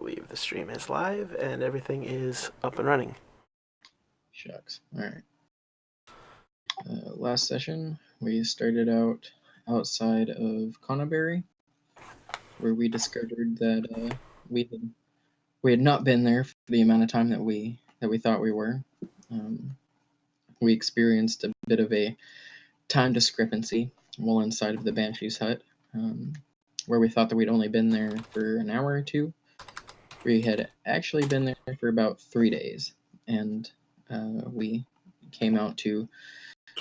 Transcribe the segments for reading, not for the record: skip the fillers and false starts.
believe the stream is live and everything is up and running. Shucks. All right. Last session, we started out outside of Conneberry, where we discovered that we had not been there for the amount of time that we thought we were. We experienced a bit of a time discrepancy while inside of the Banshee's hut, where we thought that we'd only been there for an hour or two. We had actually been there for about 3 days, and we came out to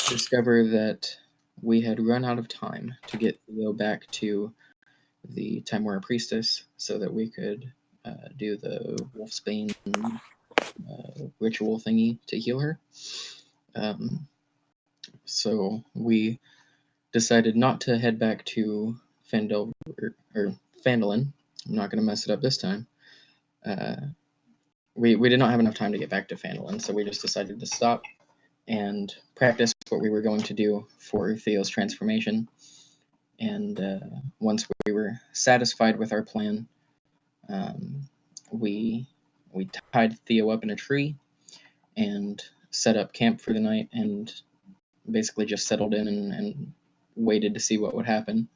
discover that we had run out of time to get Theo back to the Timora Priestess so that we could do the Wolfsbane ritual thingy to heal her. So we decided not to head back to Fandolin. I'm not going to mess it up this time. We did not have enough time to get back to Fandolin, so we just decided to stop and practice what we were going to do for Theo's transformation. And once we were satisfied with our plan, we tied Theo up in a tree and set up camp for the night and basically just settled in and waited to see what would happen.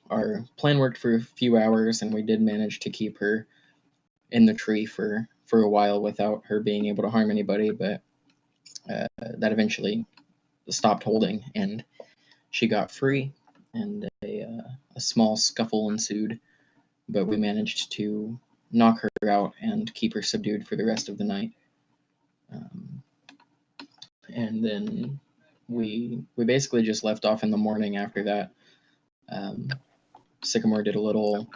Our plan worked for a few hours, and we did manage to keep her in the tree for a while without her being able to harm anybody, but that eventually stopped holding, and she got free, and a small scuffle ensued, but we managed to knock her out and keep her subdued for the rest of the night. And then we basically just left off in the morning after that. Sycamore did a little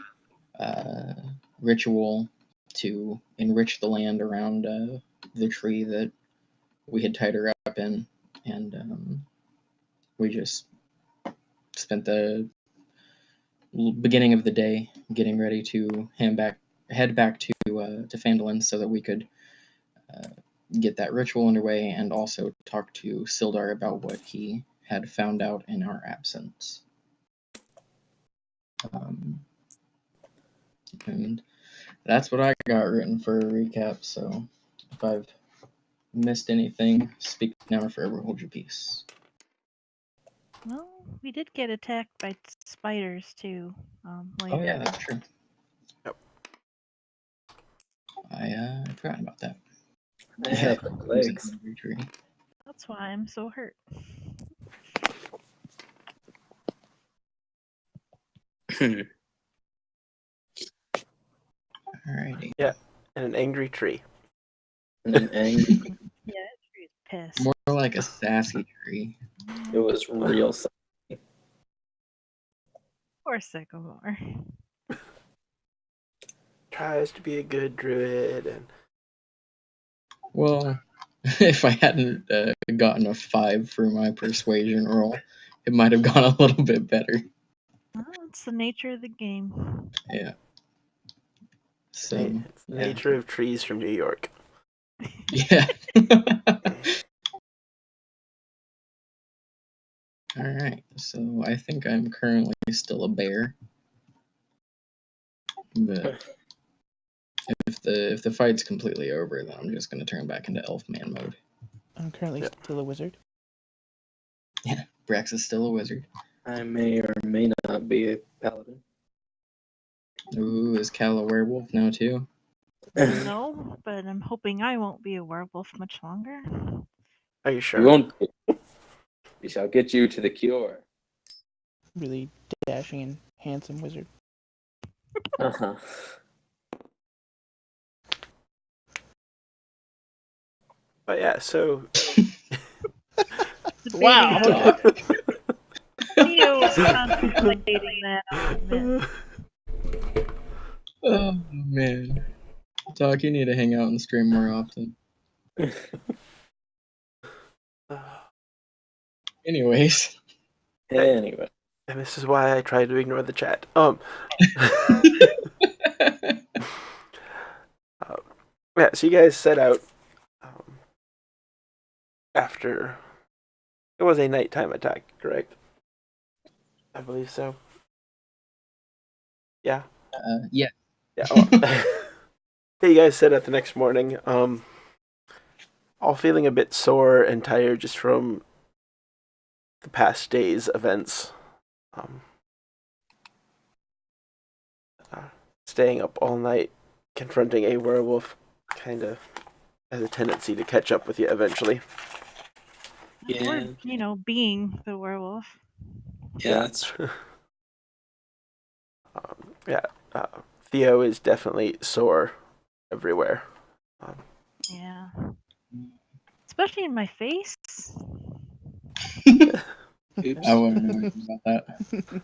ritual to enrich the land around the tree that we had tied her up in, and we just spent the beginning of the day getting ready to head back to Fandolin so that we could get that ritual underway and also talk to Sildar about what he had found out in our absence. And that's what I got written for a recap, so if I've missed anything, speak now or forever hold your peace. Well, we did get attacked by spiders too. Oh yeah, that's true. Yep. I forgot about that. I have legs. That's why I'm so hurt. Alrighty. Yeah, and an angry tree. And an angry. Yeah, that tree's pissed. More like a sassy tree. It was real. Poor Sycamore. Tries to be a good druid, and well, if I hadn't gotten a 5 for my persuasion roll, it might have gone a little bit better. Well, it's the nature of the game. Yeah. So it's the nature of trees from New York. Yeah. Alright, so I think I'm currently still a bear. But if the fight's completely over, then I'm just gonna turn back into elf man mode. I'm currently still a wizard. Yeah, Brax is still a wizard. I may or may not be a paladin. Ooh, is Cal a werewolf now too? No, but I'm hoping I won't be a werewolf much longer. Are you sure? You won't. We shall get you to the cure. Really dashing and handsome wizard. Uh-huh. But yeah, so Wow. Theo was contemplating that. I'll admit. Oh man. Doc, you need to hang out and stream more often. Anyways. Anyway. And this is why I try to ignore the chat. Yeah, so you guys set out after it was a nighttime attack, correct? I believe so. Yeah. Yeah. Yeah. Well, hey, you guys set out the next morning. All feeling a bit sore and tired just from the past day's events. Um, uh, Staying up all night, confronting a werewolf, kind of has a tendency to catch up with you eventually. Yeah. Or, being the werewolf. Yeah, that's true. Yeah. Theo is definitely sore everywhere. Yeah. Especially in my face. Oops. I wouldn't know anything about that.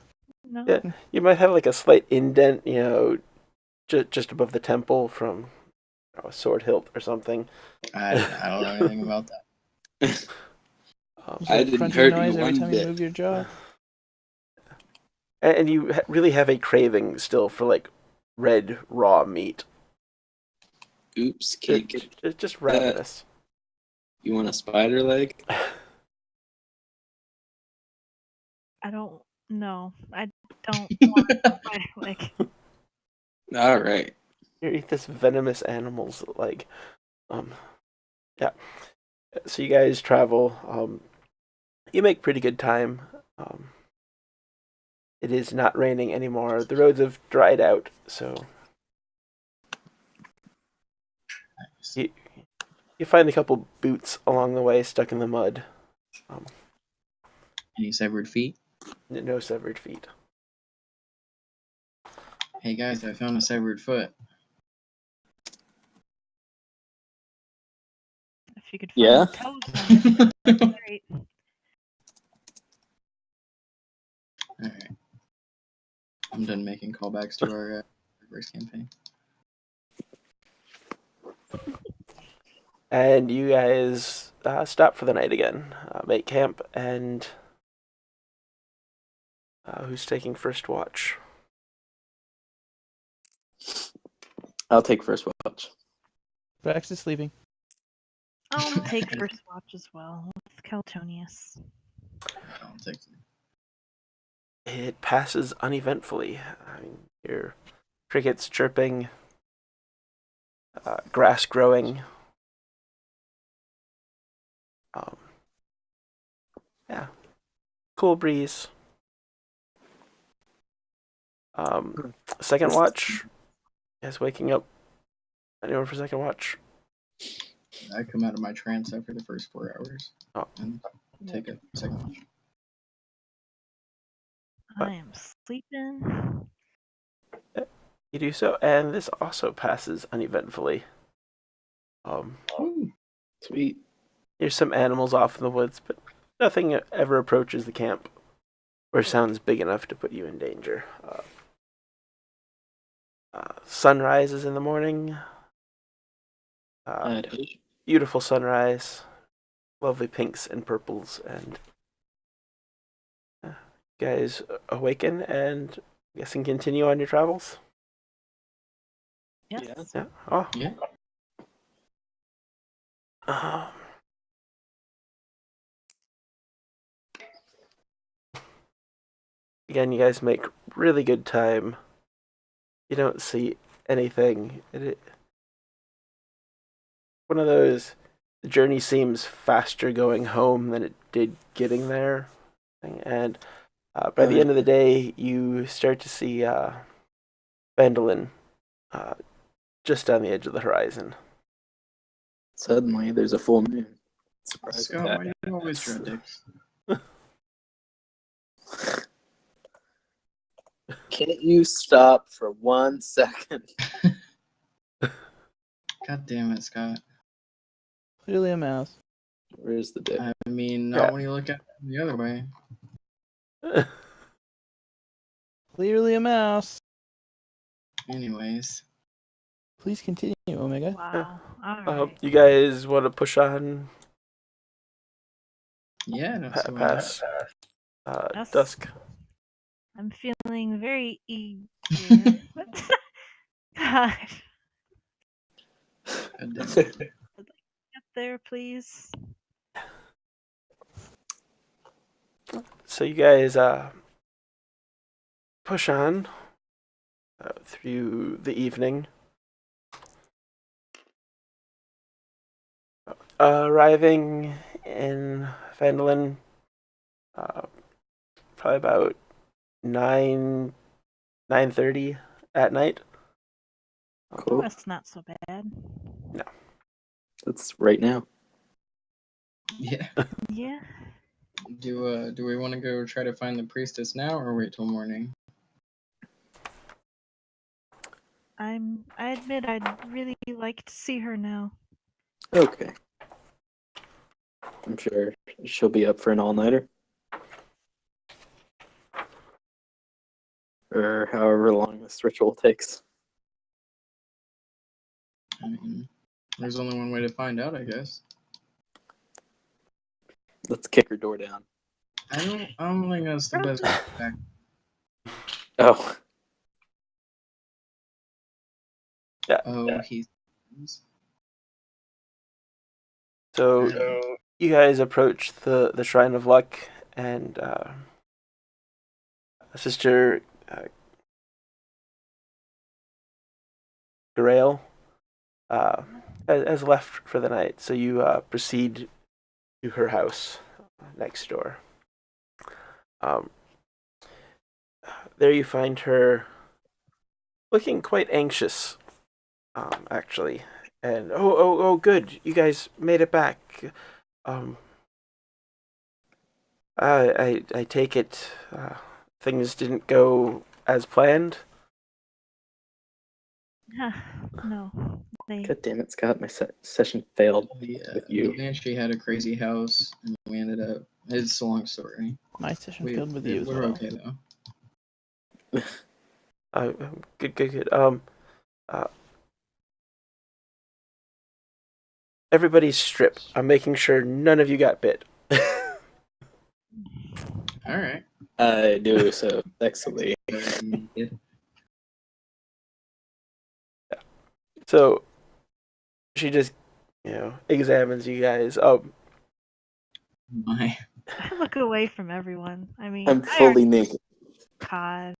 No. Yeah, you might have like a slight indent, just above the temple from a sword hilt or something. I don't know anything about that. Um, There's I a didn't crunchy hurt you noise every one time you bit. move your jaw. and you really have a craving still for like red raw meat. Oops, can't get Just ravenous. You want a spider leg? I don't know. I don't want spider leg. All right. You eat this venomous animal's leg. Yeah. So you guys travel. You make pretty good time. It is not raining anymore. The roads have dried out, so you find a couple boots along the way stuck in the mud. Any severed feet? No severed feet. Hey guys, I found a severed foot. If you could find Yeah? the toes on it, that'd be great. Alright. I'm done making callbacks to our first campaign. And you guys stop for the night again. Make camp, and who's taking first watch? I'll take first watch. Brax is sleeping. I'll take first watch as well with Caltonius. I'll take It passes uneventfully. I mean, your crickets chirping, grass growing. Yeah, cool breeze. Second watch is waking up. Anyone for second watch? I come out of my trance after the first 4 hours Oh. and take a second watch. I am sleeping. You do so, and this also passes uneventfully. Ooh. Sweet. There's some animals off in the woods, but nothing ever approaches the camp or sounds big enough to put you in danger. Sunrise is in the morning. I'd hope. Beautiful sunrise, lovely pinks and purples, and you guys awaken and I guess and continue on your travels. Yes. Yeah. Yeah. Oh. Yeah. Again, you guys make really good time. You don't see anything. One of those, the journey seems faster going home than it did getting there. And by the end of the day, you start to see Vandalin just on the edge of the horizon. Suddenly, there's a full moon. Surprise Scott, attack. why do you always draw dicks? Can't you stop for 1 second? God damn it, Scott. Clearly a mouse. Where's the dick? I mean, not when you look at it the other way. Clearly a mouse. Anyways. Please continue, Omega. Wow. All right. You guys want to push on Yeah, that's the way. past Yes. dusk? I'm feeling very eager. God, God damn it. get there, please. So you guys push on. through the evening. Arriving in Fandolin, probably about 9:30 at night. Cool. That's not so bad. That's right now. Yeah. Yeah. Do we want to go try to find the priestess now, or wait till morning? I admit I'd really like to see her now. Okay. I'm sure she'll be up for an all-nighter. Or however long this ritual takes. I mean, there's only one way to find out, I guess. Let's kick her door down. I don't think that's the best back. Oh, Oh, he's. So you guys approach the Shrine of Luck, and Sister Grail has left for the night. So you proceed to her house next door. There you find her looking quite anxious, actually. And oh, good, you guys made it back. I take it things didn't go as planned. No. They god damn it, Scott! My session failed Yeah, with you. the Banshee had a crazy house, and we ended up. It's a long story. My session failed with you as We're well. okay though. Good. Everybody's stripped. I'm making sure none of you got bit. All right. I do so sexily. Yeah. So she just, examines you guys. My. I look away from everyone. I mean, I'm fully naked. God.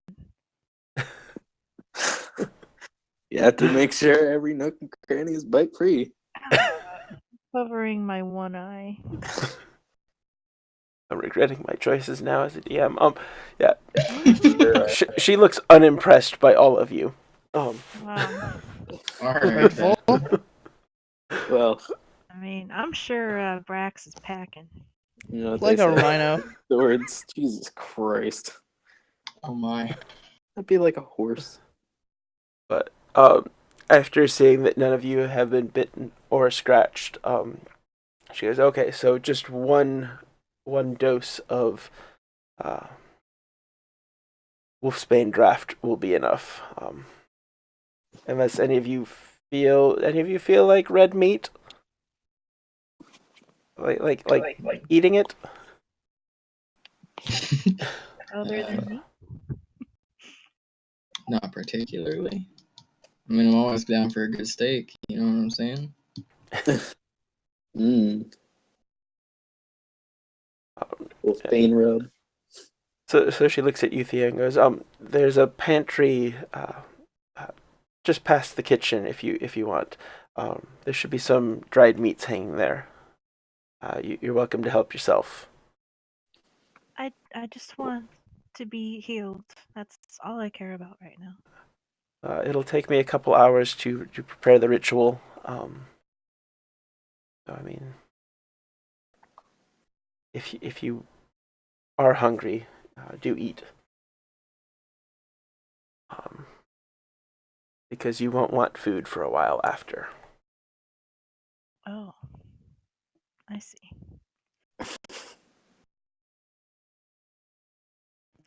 You have to make sure every nook and cranny is bite free. Covering my one eye. I'm regretting my choices now as a DM. Yeah. She looks unimpressed by all of you. Wow. All right. Hurtful. Well, I mean, I'm sure Brax is packing. you know what Like they a say. rhino. Swords. Jesus Christ. Oh my. That'd be like a horse. But after seeing that none of you have been bitten or scratched, she goes, okay, so just one dose of Wolfsbane draft will be enough. Unless any of you feel like red meat, like eating it. Other than me? Not particularly. I mean, I'm always down for a good steak. You know what I'm saying? Mmm. Wolfbane rub. So she looks at you, Thea, and goes, there's a pantry just past the kitchen if you want. There should be some dried meats hanging there. You're welcome to help yourself. I just want to be healed. That's all I care about right now. It'll take me a couple hours to prepare the ritual. I mean, if you are hungry, do eat. Because you won't want food for a while after. Oh. I see.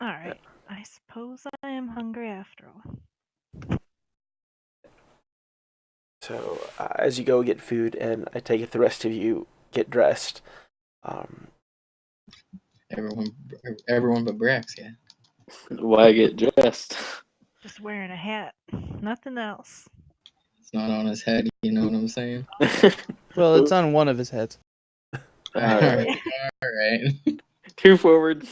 Alright. I suppose I am hungry after all. So as you go get food, and I take it the rest of you get dressed. Everyone but Brax, yeah. Why get dressed? Just wearing a hat. Nothing else. It's not on his head. You know what I'm saying? Well, it's on one of his heads. Alright. All right. Two forward.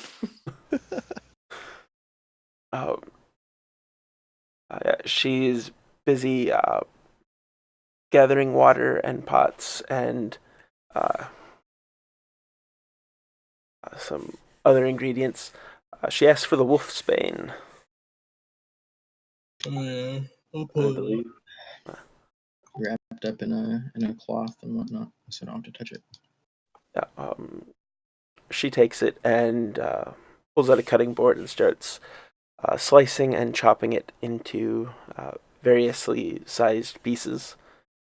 Yeah, she's busy gathering water and pots and uh, some other ingredients. She asks for the wolfsbane. I I believe. wrapped up in a cloth and whatnot, so I don't have to touch it. Yeah, she takes it and pulls out a cutting board and starts slicing and chopping it into variously sized pieces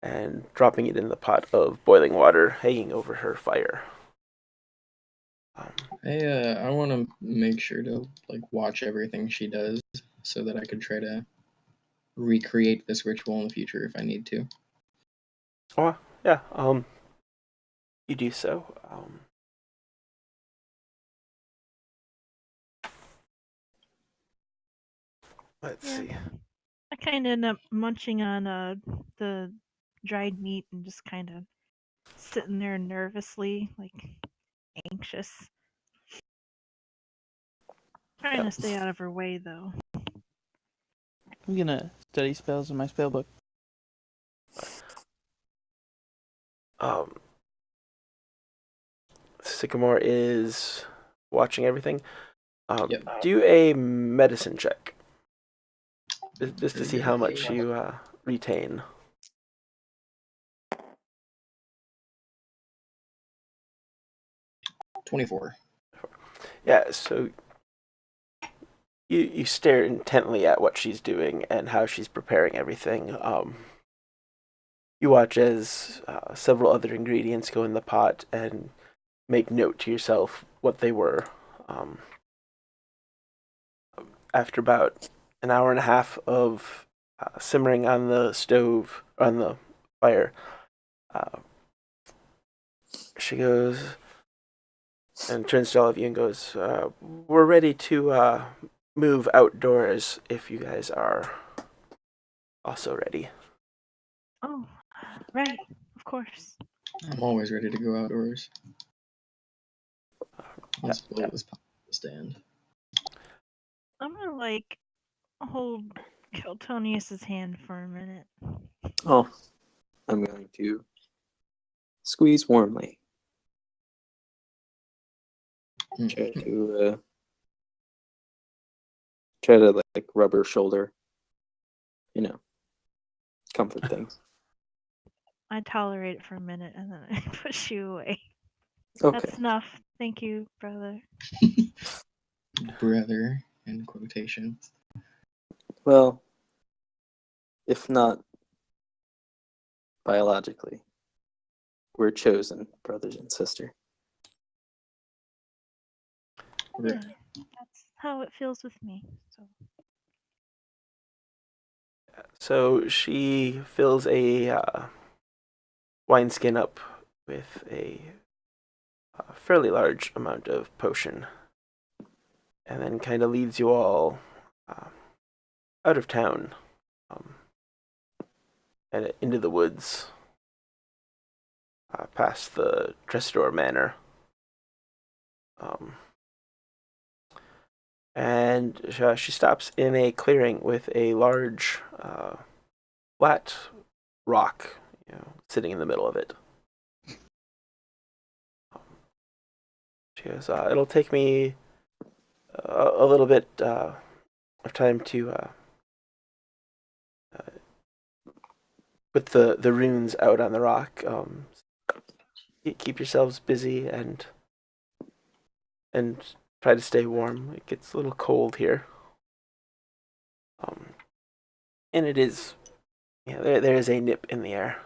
and dropping it in the pot of boiling water hanging over her fire. I want to make sure to like watch everything she does so that I could try to recreate this ritual in the future if I need to. Oh, yeah, you do so. Let's Yeah. see. I kind of end up munching on the dried meat and just kind of sitting there nervously, like anxious. Trying to stay out of her way, though. I'm gonna study spells in my spell book. Sycamore is watching everything. Yep. Do a medicine check. Just to Very see good. how much you retain. 24. Yeah, so you stare intently at what she's doing and how she's preparing everything. You watch as several other ingredients go in the pot and make note to yourself what they were. After about an hour and a half of simmering on the stove, on the fire, she goes and turns to all of you and goes, "We're ready to move outdoors if you guys are also ready." Oh, right, of course. I'm always ready to go outdoors. Let's blow this stand. I'm gonna like hold Keltonius's hand for a minute. Oh, I'm going to squeeze warmly. Try to like rub her shoulder. Comfort things. I tolerate it for a minute and then I push you away. Okay. That's enough. Thank you, brother. Brother, in quotations. Well, if not biologically, we're chosen brothers and sister. Yeah, that's how it feels with me. So she fills a wineskin up with a fairly large amount of potion, and then kind of leads you all out of town and into the woods, past the Trestor Manor. And she stops in a clearing with a large, flat rock, sitting in the middle of it. She goes, "It'll take me a little bit of time to put the runes out on the rock. Keep yourselves busy and try to stay warm. It gets a little cold here. And it is, there is a nip in the air.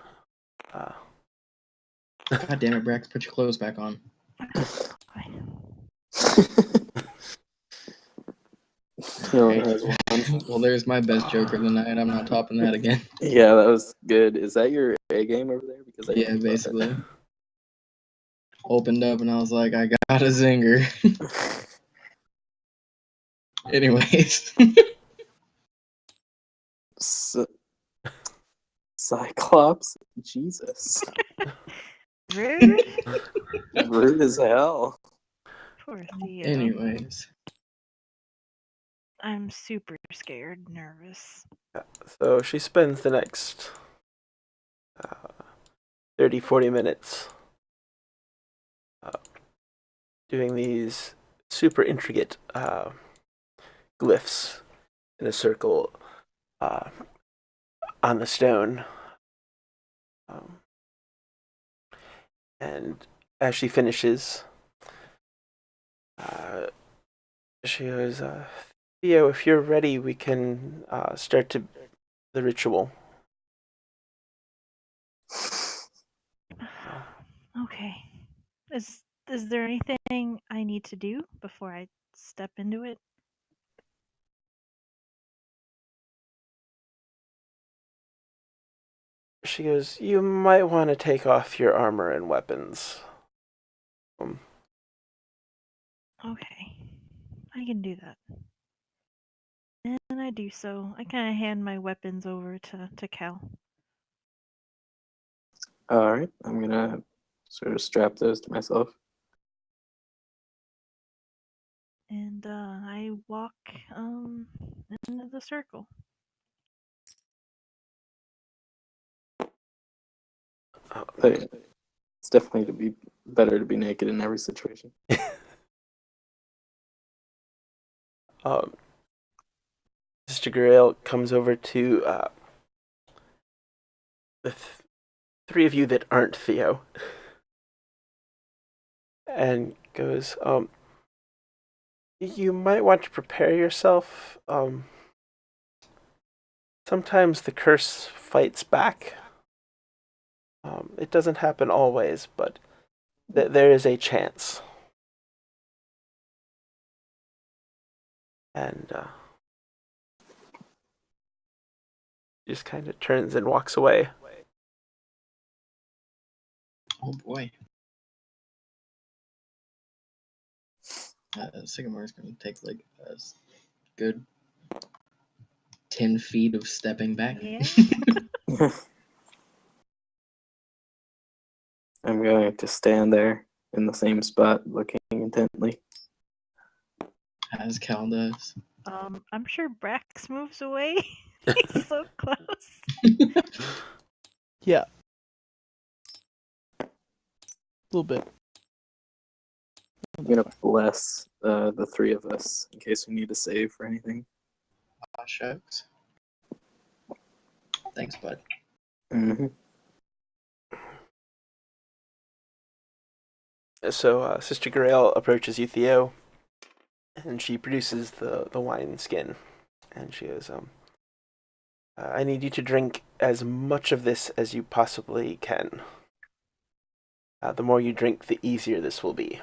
God damn it, Brax, put your clothes back on. Well, there's my best joke of the night. I'm not topping that again. Yeah, that was good. Is that your A game over there? Because Yeah, basically. Opened up and I was like, I got a zinger. Anyways. Cyclops? Jesus. Rude. Rude as hell. Poor Theo. Anyways. I'm super scared, nervous. So she spends the next 30, 40 minutes doing these super intricate glyphs in a circle on the stone. And as she finishes, she goes, Theo, if you're ready, we can start the ritual. Okay. Is there anything I need to do before I step into it? She goes, you might want to take off your armor and weapons. Okay. I can do that. And I do so. I kind of hand my weapons over to Cal. All right, I'm gonna sort of strap those to myself. And I walk into the circle. It's definitely to be better to be naked in every situation. Sister Grail comes over to the three of you that aren't Theo and goes, you might want to prepare yourself. Sometimes the curse fights back. It doesn't happen always, but there is a chance. And just kind of turns and walks away. Oh boy. Sycamore's gonna take like a good 10 feet of stepping back. Yeah. I'm going to stand there in the same spot, looking intently. As Cal does. I'm sure Brax moves away. He's so close. Yeah. A little bit. I'm gonna bless the three of us in case we need to save for anything. Aw, shucks. Thanks, bud. Mm-hmm. So Sister Grail approaches you, Theo, and she produces the wine skin. And she goes, I need you to drink as much of this as you possibly can. The more you drink, the easier this will be.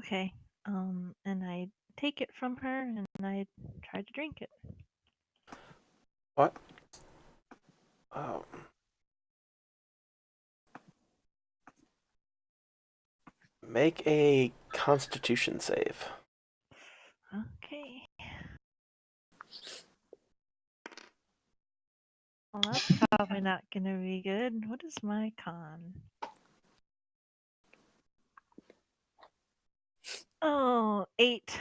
Okay. And I take it from her and I try to drink it. What? Make a Constitution save. Okay. Well, that's probably not gonna be good. What is my con? Oh, 8.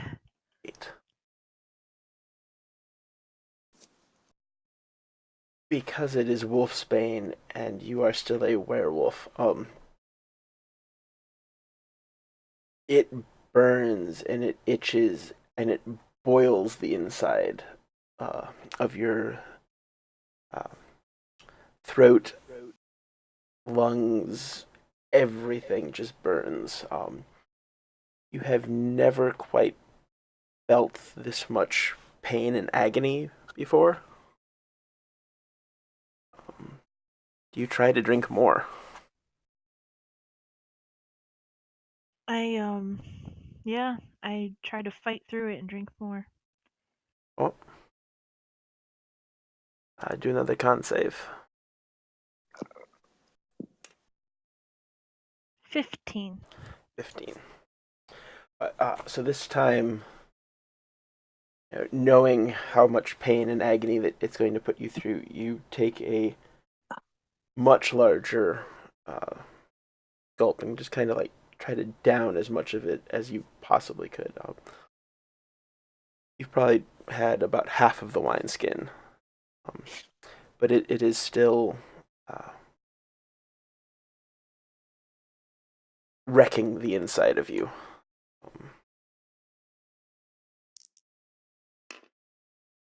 8. Because it is Wolfsbane and you are still a werewolf, it burns and it itches and it boils the inside of your throat, lungs, everything just burns. You have never quite felt this much pain and agony before. Do you try to drink more? Yeah, I try to fight through it and drink more. Oh. Do another con save. 15. 15. So this time, knowing how much pain and agony that it's going to put you through, you take a much larger gulp and just kind of like try to down as much of it as you possibly could. you've probably had about half of the wineskin, but it is still wrecking the inside of you.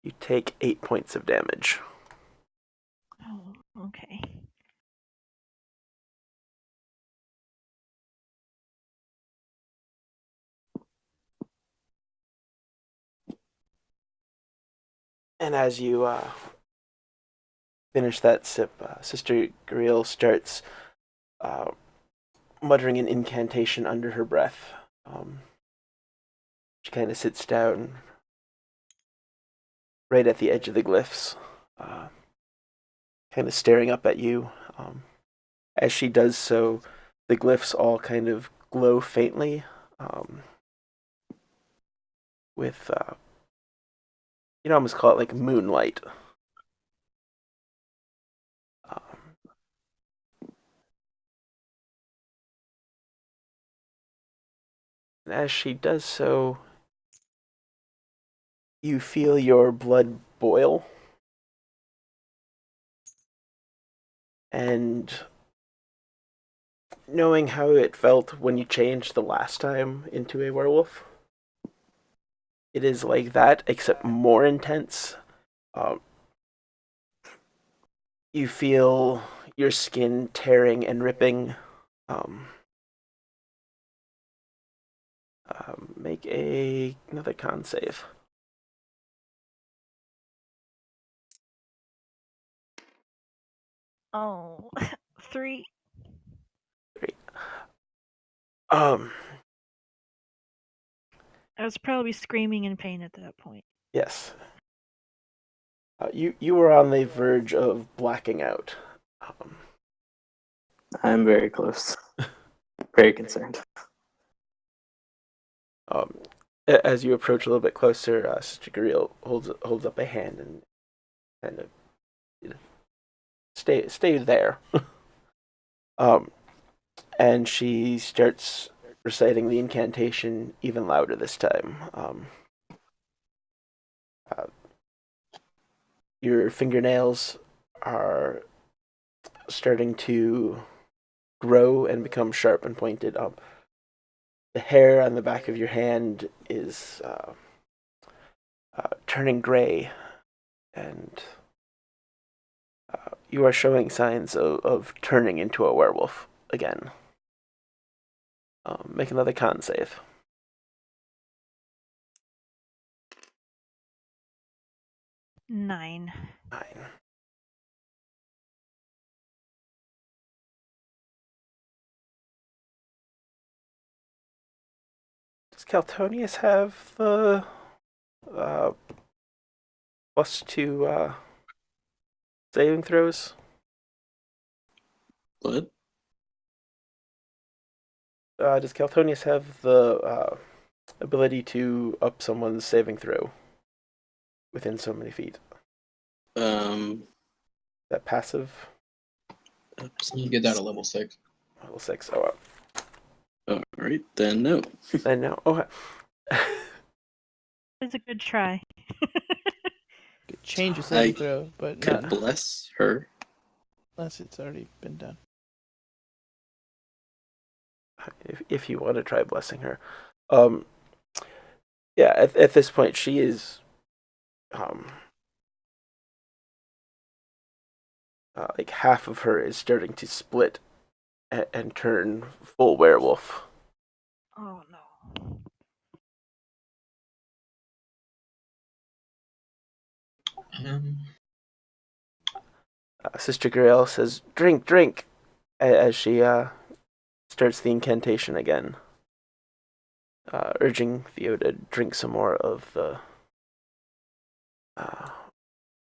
You take 8 points of damage. Oh, okay. And as you finish that sip, Sister Griel starts muttering an incantation under her breath. She kind of sits down right at the edge of the glyphs, kind of staring up at you. As she does so, the glyphs all kind of glow faintly with, you'd almost call it like moonlight. And as she does so, you feel your blood boil. And knowing how it felt when you changed the last time into a werewolf, it is like that, except more intense. You feel your skin tearing and ripping. Make another con save. Oh, 3. Great. I was probably screaming in pain at that point. Yes. You were on the verge of blacking out. I'm very close. Very concerned. As you approach a little bit closer, Sister Griel holds up a hand and kind of stay there. And she starts reciting the incantation even louder this time. Your fingernails are starting to grow and become sharp and pointed. The hair on the back of your hand is turning gray, and you are showing signs of turning into a werewolf again. Make another con save. 9. 9. Does Caltonius have the +2 saving throws? What? Does Caltonius have the ability to up someone's saving throw within so many feet? Is that passive? You get that at level 6. Level 6. Oh, Alright, then no. then no. Okay. It's a good try. Could change a saving throw, but Could not bless her. unless it's already been done. If you want to try blessing her. Yeah, at this point, she is like half of her is starting to split and turn full werewolf. Oh no. Sister Griel says, "Drink, drink," as she starts the incantation again, urging Theo to drink some more of the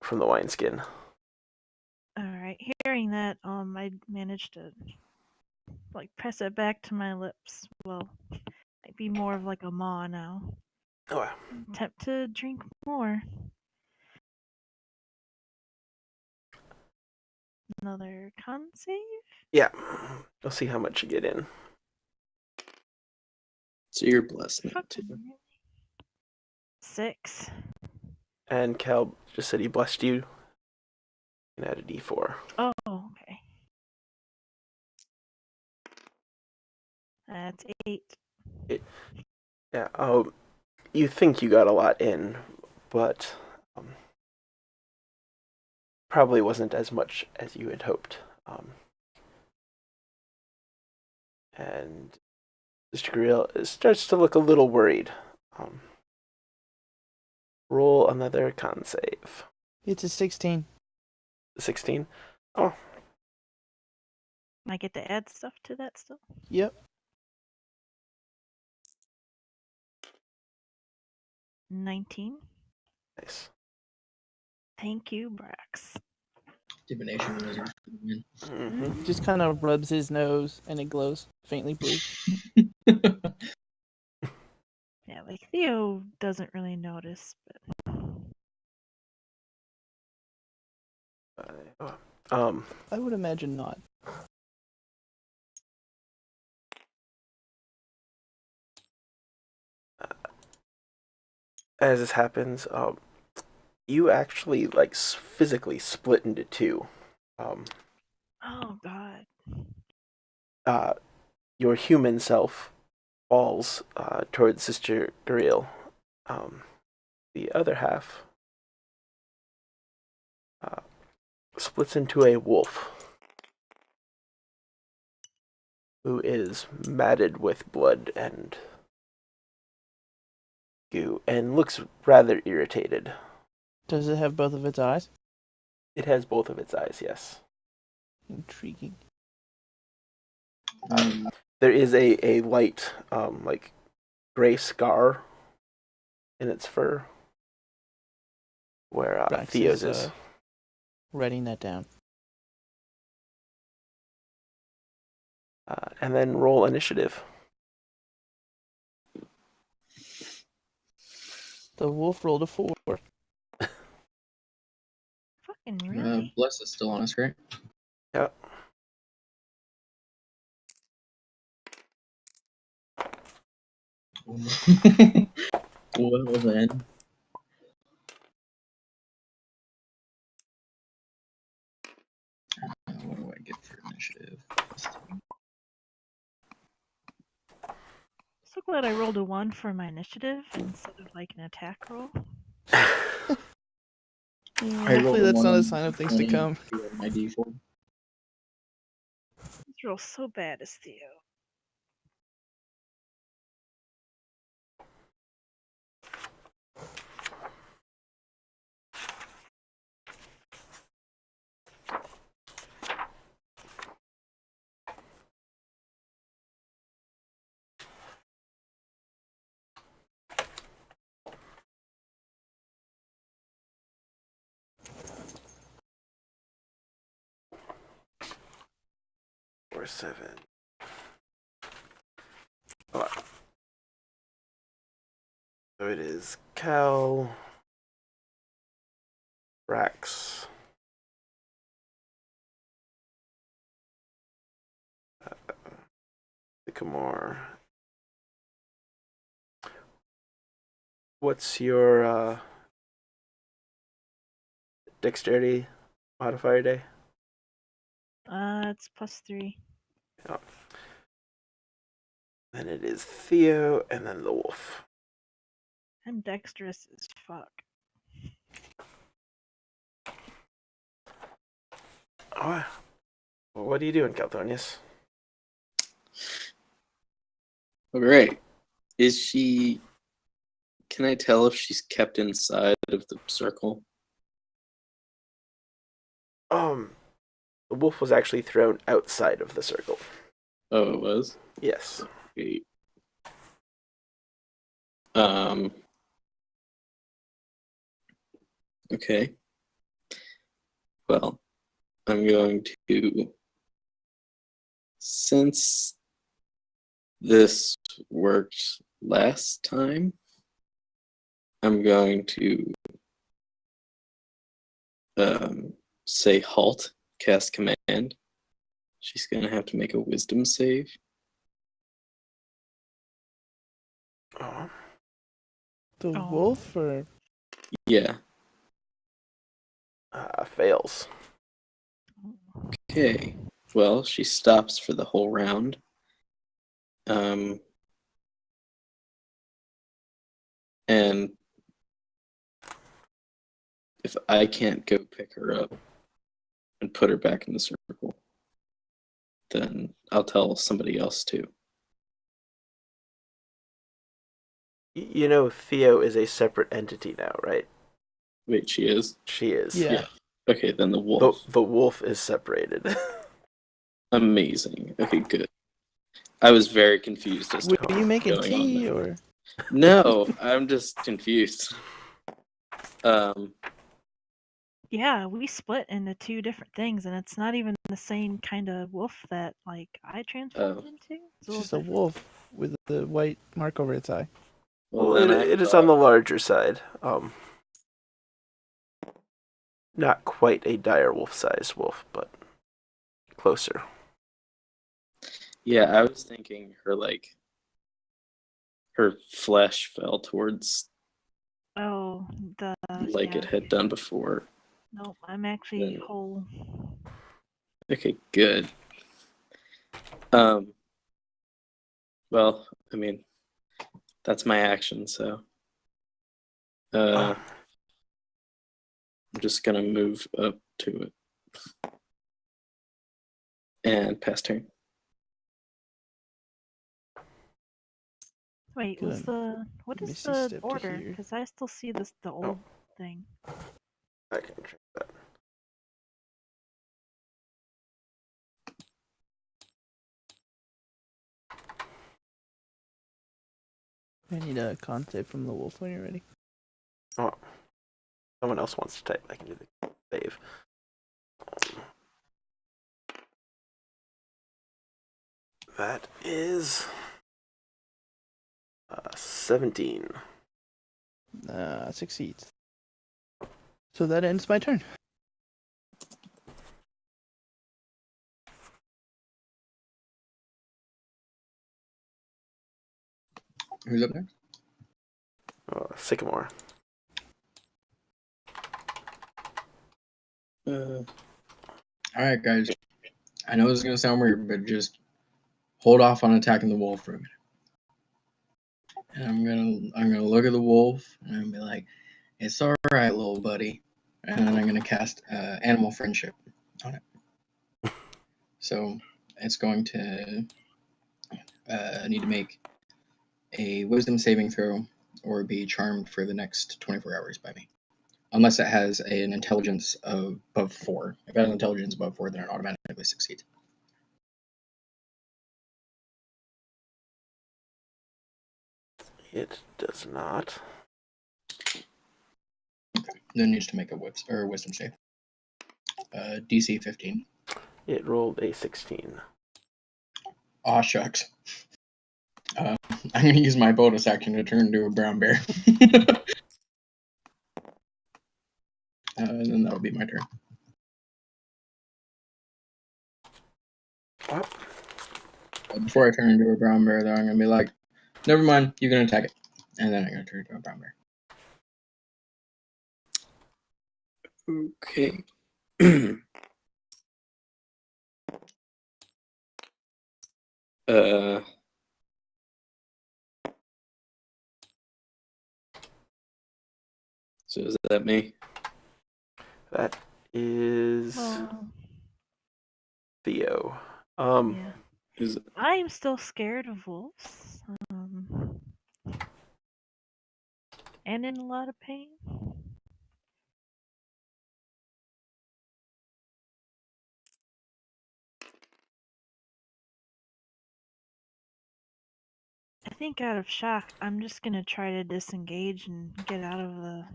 from the wineskin. Alright, hearing that, I managed to press it back to my lips. Well, might be more of like a maw now. Oh, Attempt to drink more. Another con save? yeah. We'll see how much you get in. So you're blessed now, Fuck, too. 6. And Cal just said he blessed you. You can add a d4. Oh, okay. That's 8. Yeah. You think you got a lot in, but probably wasn't as much as you had hoped. And Mr. Grill starts to look a little worried. Roll another con save. It's a 16. 16. Oh, I get to add stuff to that still? Yep. 19. nice. Thank you, Brax. Divination wizard. Win. Mm-hmm. Just kind of rubs his nose and it glows faintly blue. Yeah, like Theo doesn't really notice, but I would imagine not. As this happens, you actually like physically split into two. oh god. Your human self falls towards Sister Gariel. The other half splits into a wolf who is matted with blood and goo and looks rather irritated. Does it have both of its eyes? It has both of its eyes, yes. Intriguing. There is a light, like, gray scar in its fur where Brax Theo's is. Writing that down. And then roll initiative. The wolf rolled a 4. Fucking really? Bless is still on us, right? Yeah. Well then. What do I get for initiative? So glad I rolled a 1 for my initiative instead of like an attack roll. Hopefully rolled a that's one not a on sign of things to 20 come. for my D4. This roll's so bad as Theo. Or 7. Oh. So it is Cal, Brax, Sycamore. What's your dexterity modifier day? It's +3. Oh. Then it is Theo, and then the wolf. I'm dexterous as fuck. Oh, well, what are you doing, Calthonius? Alright. Is she... Can I tell if she's kept inside of the circle? The wolf was actually thrown outside of the circle. Oh, it was? Yes. Great. Okay. Well, I'm going to... Since this worked last time, I'm going to say halt, cast command. She's going to have to make a wisdom save. Oh. The Oh. wolf, or Yeah. Fails. Okay. Well, she stops for the whole round. And if I can't go pick her up and put her back in the circle, then I'll tell somebody else too. You know, Theo is a separate entity now, right? Wait, she is? She is. yeah. Okay, then the The, wolf. the wolf is separated. Amazing. Okay, good. I was very confused as to Were you making going on tea, there. or No, I'm just confused. Yeah, we split into two different things, and it's not even the same kind of wolf that like I transformed into. it's It's a little just a different. wolf with the white mark over its eye? Well, Well, then it is on the larger side. Not quite a direwolf-sized wolf, but closer. Yeah, I was thinking her flesh fell towards Oh, like yeah. it had done before. Nope, I'm actually Then- whole. Okay, good. Well, I mean, that's my action, so I'm just gonna move up to it and pass turn. Wait, Good. what is Misty the step to order? here. Because I still see the old thing. I can check that. I need a con save from the wolf when you're ready. Oh, someone else wants to type. I can do the save. That is 17. Succeeds. So that ends my turn. Who's up next? Sycamore. All right, guys. I know this is gonna sound weird, but just hold off on attacking the wolf for a minute. And I'm gonna look at the wolf and I'm gonna be like, "It's all right, little buddy." And then I'm gonna cast animal friendship on it. So it's going to need to make a wisdom saving throw or be charmed for the next 24 hours by me. Unless it has an intelligence of above 4. If it has an intelligence above 4, then it automatically succeeds. It does not. Then it needs to make a wisdom save. DC 15. It rolled a 16. Aw, shucks. I'm going to use my bonus action to turn into a brown bear. And then that'll be my turn. What? Before I turn into a brown bear, though, I'm going to be like, never mind, you can attack it. And then I'm going to turn into a brown bear. Okay. So is that me? That is Well, Theo. yeah. Is I am still scared of wolves. And in a lot of pain. I think out of shock, I'm just gonna try to disengage and get out of the.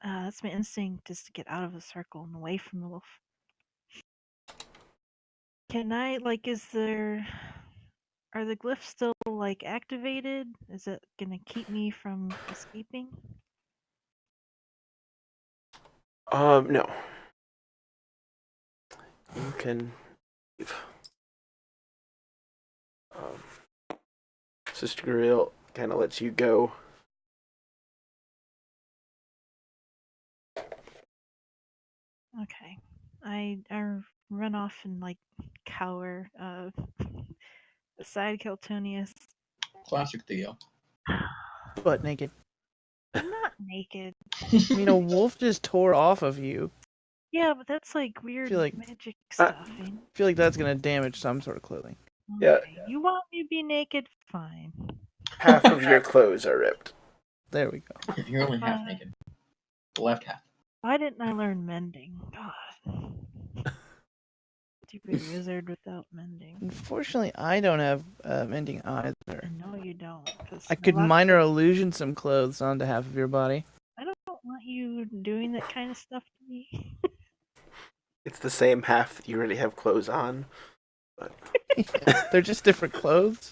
That's my instinct, is to get out of the circle and away from the wolf. Can I, like, are the glyphs still, like, activated? Is it gonna keep me from escaping? No. You can leave. Sister Grill kind of lets you go Okay. I run off and like cower beside Keltonius. Classic Theo. Butt naked. I'm not naked. I mean, a wolf just tore off of you. Yeah, but that's like weird like- magic stuff. I feel like that's gonna damage some sort of clothing. Yeah. Okay, you want me to be naked? Fine. Half of your clothes are ripped. There we go. You're only half naked. The left half. Why didn't I learn mending? God. Stupid wizard without mending. Unfortunately, I don't have mending either. No, you don't. 'cause I could my last- minor illusion some clothes onto half of your body. I don't want you doing that kind of stuff to me. It's the same half that you already have clothes on. But They're just different clothes.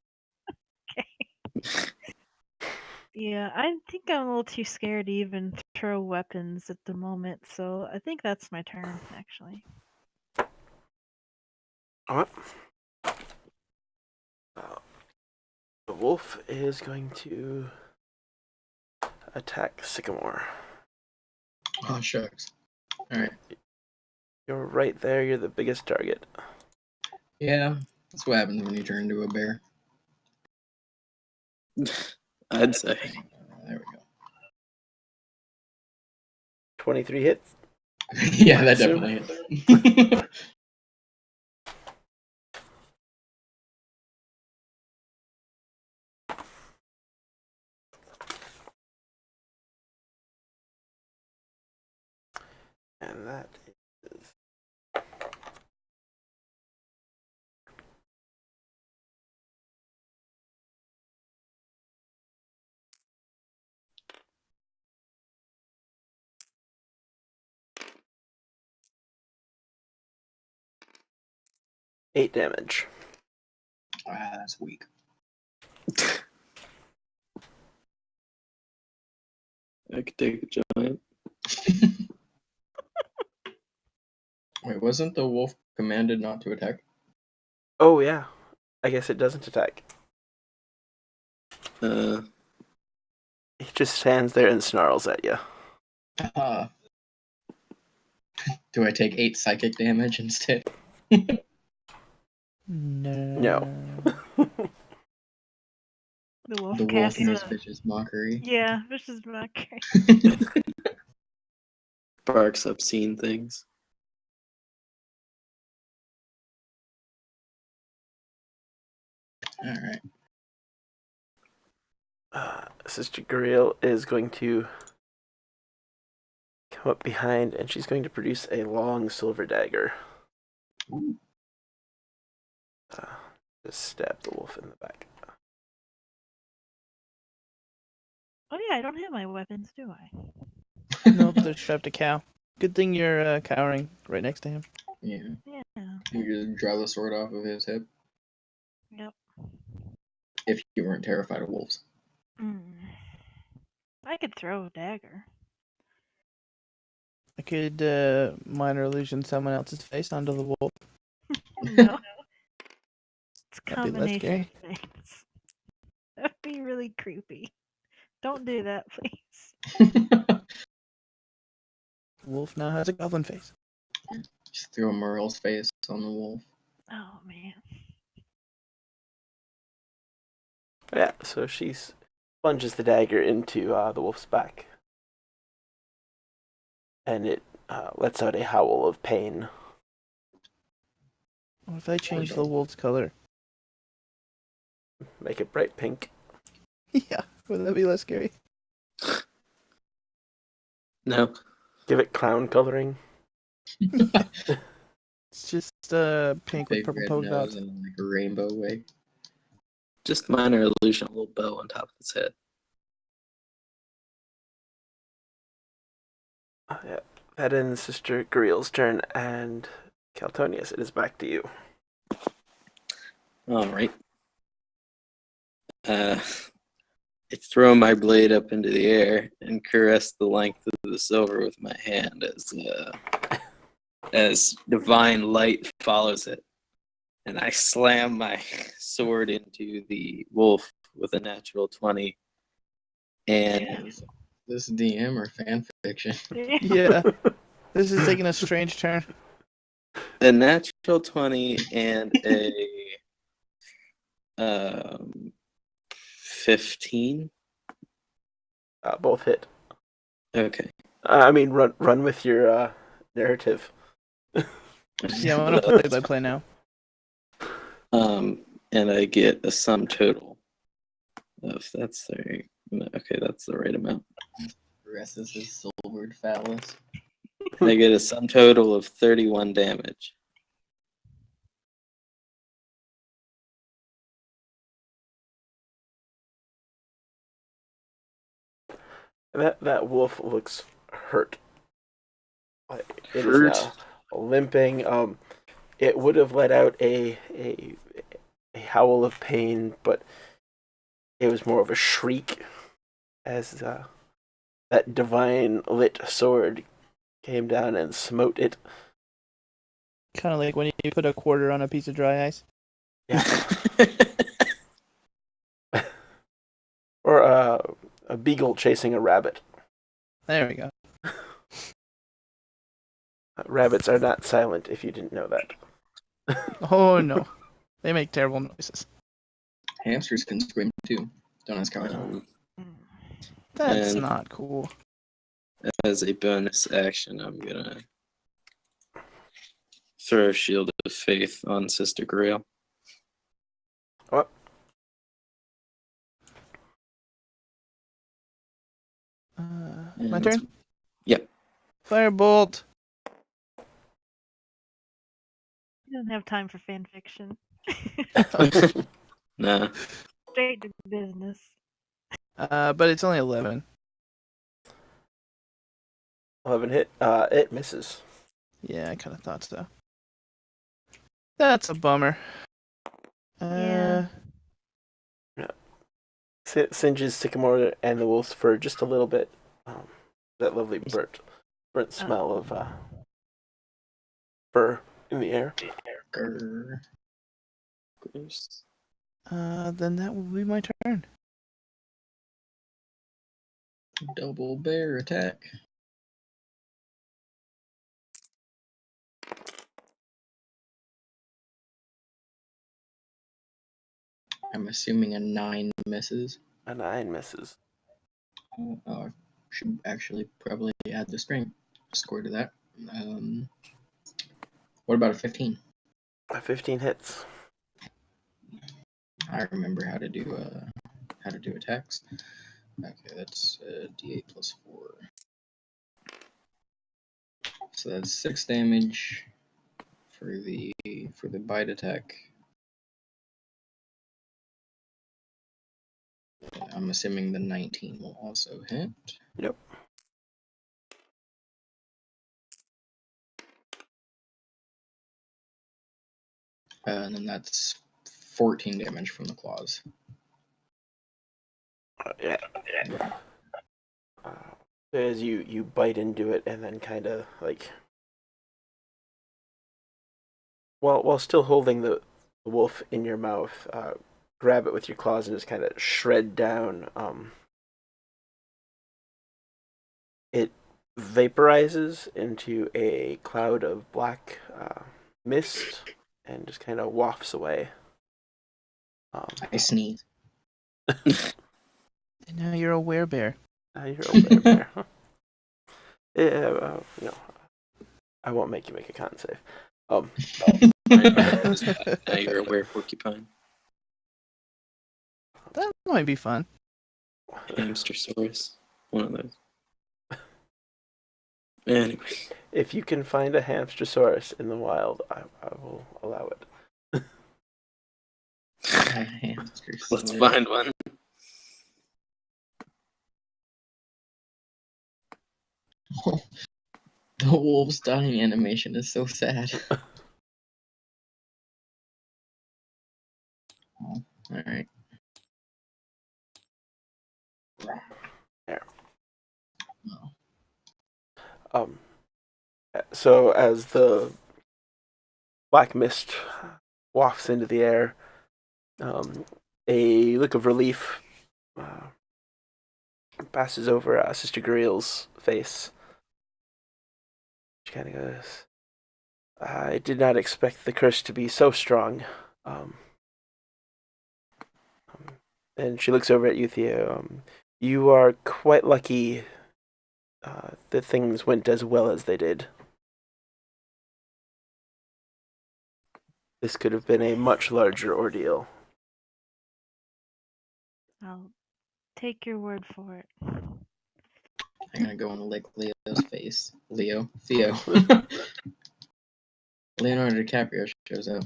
Yeah, I think I'm a little too scared to even throw weapons at the moment, so I think that's my turn, actually. Alright. The wolf is going to attack Sycamore. Oh, shucks. Alright. You're right there, you're the biggest target. Yeah, that's what happens when you turn into a bear. I'd say. There we go. 23 hits. Yeah, that Assume. definitely hits. And that is... eight damage. Ah, that's weak. I could take a giant. Wait, wasn't the wolf commanded not to attack? Oh yeah. I guess it doesn't attack. Uh, He just stands there and snarls at you. Do I take 8 psychic damage instead? No. The wolf The wolf casts in his a... vicious mockery. Yeah, vicious mockery. barks obscene things. Alright. Sister Guriel is going to come up behind and she's going to produce a long silver dagger. Ooh. Just stab the wolf in the back. Oh yeah, I don't have my weapons, do I? Nope, they're strapped to cow. Good thing you're cowering right next to him. Yeah. Yeah. You just draw the sword off of his hip. Yep. If you weren't terrified of wolves. I could throw a dagger. I could minor illusion someone else's face onto the wolf. No. It's a That'd be less combination of scary. things. That'd be really creepy. Don't do that, please. Wolf now has a goblin face. Just throw Merle's face on the wolf. Oh man. Yeah, so she plunges the dagger into the wolf's back. And it lets out a howl of pain. What if I change the wolf's color? Make it bright pink. Yeah, would that be less scary? No. Give it clown coloring. It's just pink with Big purple red polka nose dots. and like a rainbow wig. Just minor illusion, a little bow on top of its head. Yeah, that ends Sister Guriel's turn, and Caltonius, it is back to you. All right. I throw my blade up into the air and caress the length of the silver with my hand as divine light follows it. And I slam my sword into the wolf with a natural 20. And This DM or fan fiction? Yeah, This is taking a strange turn. A natural 20 and a 15. Both hit. Okay. I mean, run with your narrative. Yeah, I'm gonna play by play now. And I get a sum total of that's the okay, that's the right amount. Rest is his silvered phallus. I get a sum total of 31 damage. That wolf looks hurt. It Hurt? is now limping. It would have let out a howl of pain, but it was more of a shriek as that divine lit sword came down and smote it. Kind of like when you put a quarter on a piece of dry ice. Yeah. Or a beagle chasing a rabbit. There we go. Rabbits are not silent, if you didn't know that. Oh no, they make terrible noises. Hamsters can scream too. Don't ask how I know. That's And- not cool. As a bonus action, I'm gonna throw Shield of Faith on Sister Grail. What? My turn? Yep. Firebolt. You don't have time for fan fiction. Nah. Straight to business. But it's only 11. 11 hit. It misses. Yeah, I kind of thought so. That's a bummer. Yeah. Singes Sycamore and the wolves for just a little bit. That lovely burnt smell of fur in the air. Grr. Gross. Then that will be my turn. Double bear attack. I'm assuming a 9 misses. A 9 misses. I should actually probably add the strength score to that. What about a 15? A 15 hits. I remember how to do attacks. Okay, that's D8 plus 4. So that's 6 damage for the bite attack. I'm assuming the 19 will also hit. Yep. And then that's 14 damage from the claws. Yeah. As you bite into it and then kind of like, while still holding the wolf in your mouth, grab it with your claws and just kind of shred down. It vaporizes into a cloud of black mist and just kind of wafts away. I sneeze. And now you're a werebear. You're a bear. Yeah, I won't make you make a con save. Now you're a were-porcupine. That might be fun. Hamstersaurus. One of those. Anyway. If you can find a hamstersaurus in the wild, I will allow it. Hamsters. Let's find one. The wolves dying animation is so sad. Oh, alright. There. Oh. So as the black mist wafts into the air, a look of relief passes over Sister Greel's face. She kind of goes, I did not expect the curse to be so strong. And she looks over at you, Theo. You are quite lucky that things went as well as they did. This could have been a much larger ordeal. I'll take your word for it. I'm gonna go and lick Leo's face. Theo. Leonardo DiCaprio shows up.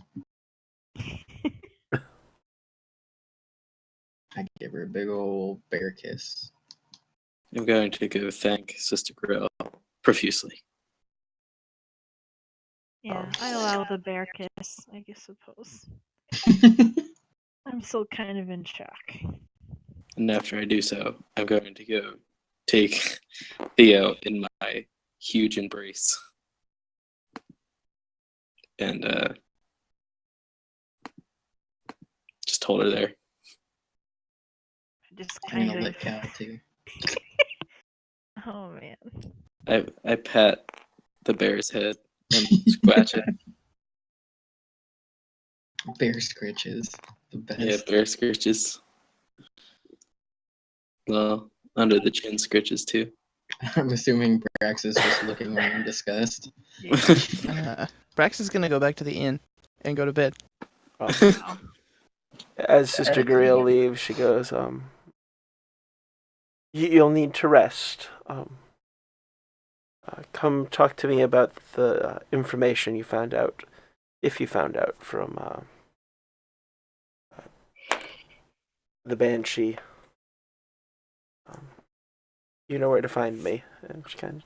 I give her a big old bear kiss. I'm going to go thank Sister Grill profusely. Yeah, I allow the bear kiss, I suppose. I'm still kind of in shock. And after I do so, I'm going to go take Theo in my huge embrace. And just hold her there. Just I'm kind gonna of. lick Cal too. Oh man. I pat the bear's head and scratch it. Bear scritches. The best. Yeah, bear scritches. Well, under the chin scritches too. I'm assuming Brax is just looking on in disgust. Brax is gonna go back to the inn and go to bed. Wow. As Sister Guriel leaves, she goes, you'll need to rest. Come talk to me about the information you found out, if you found out from the Banshee. You know where to find me. And she kind of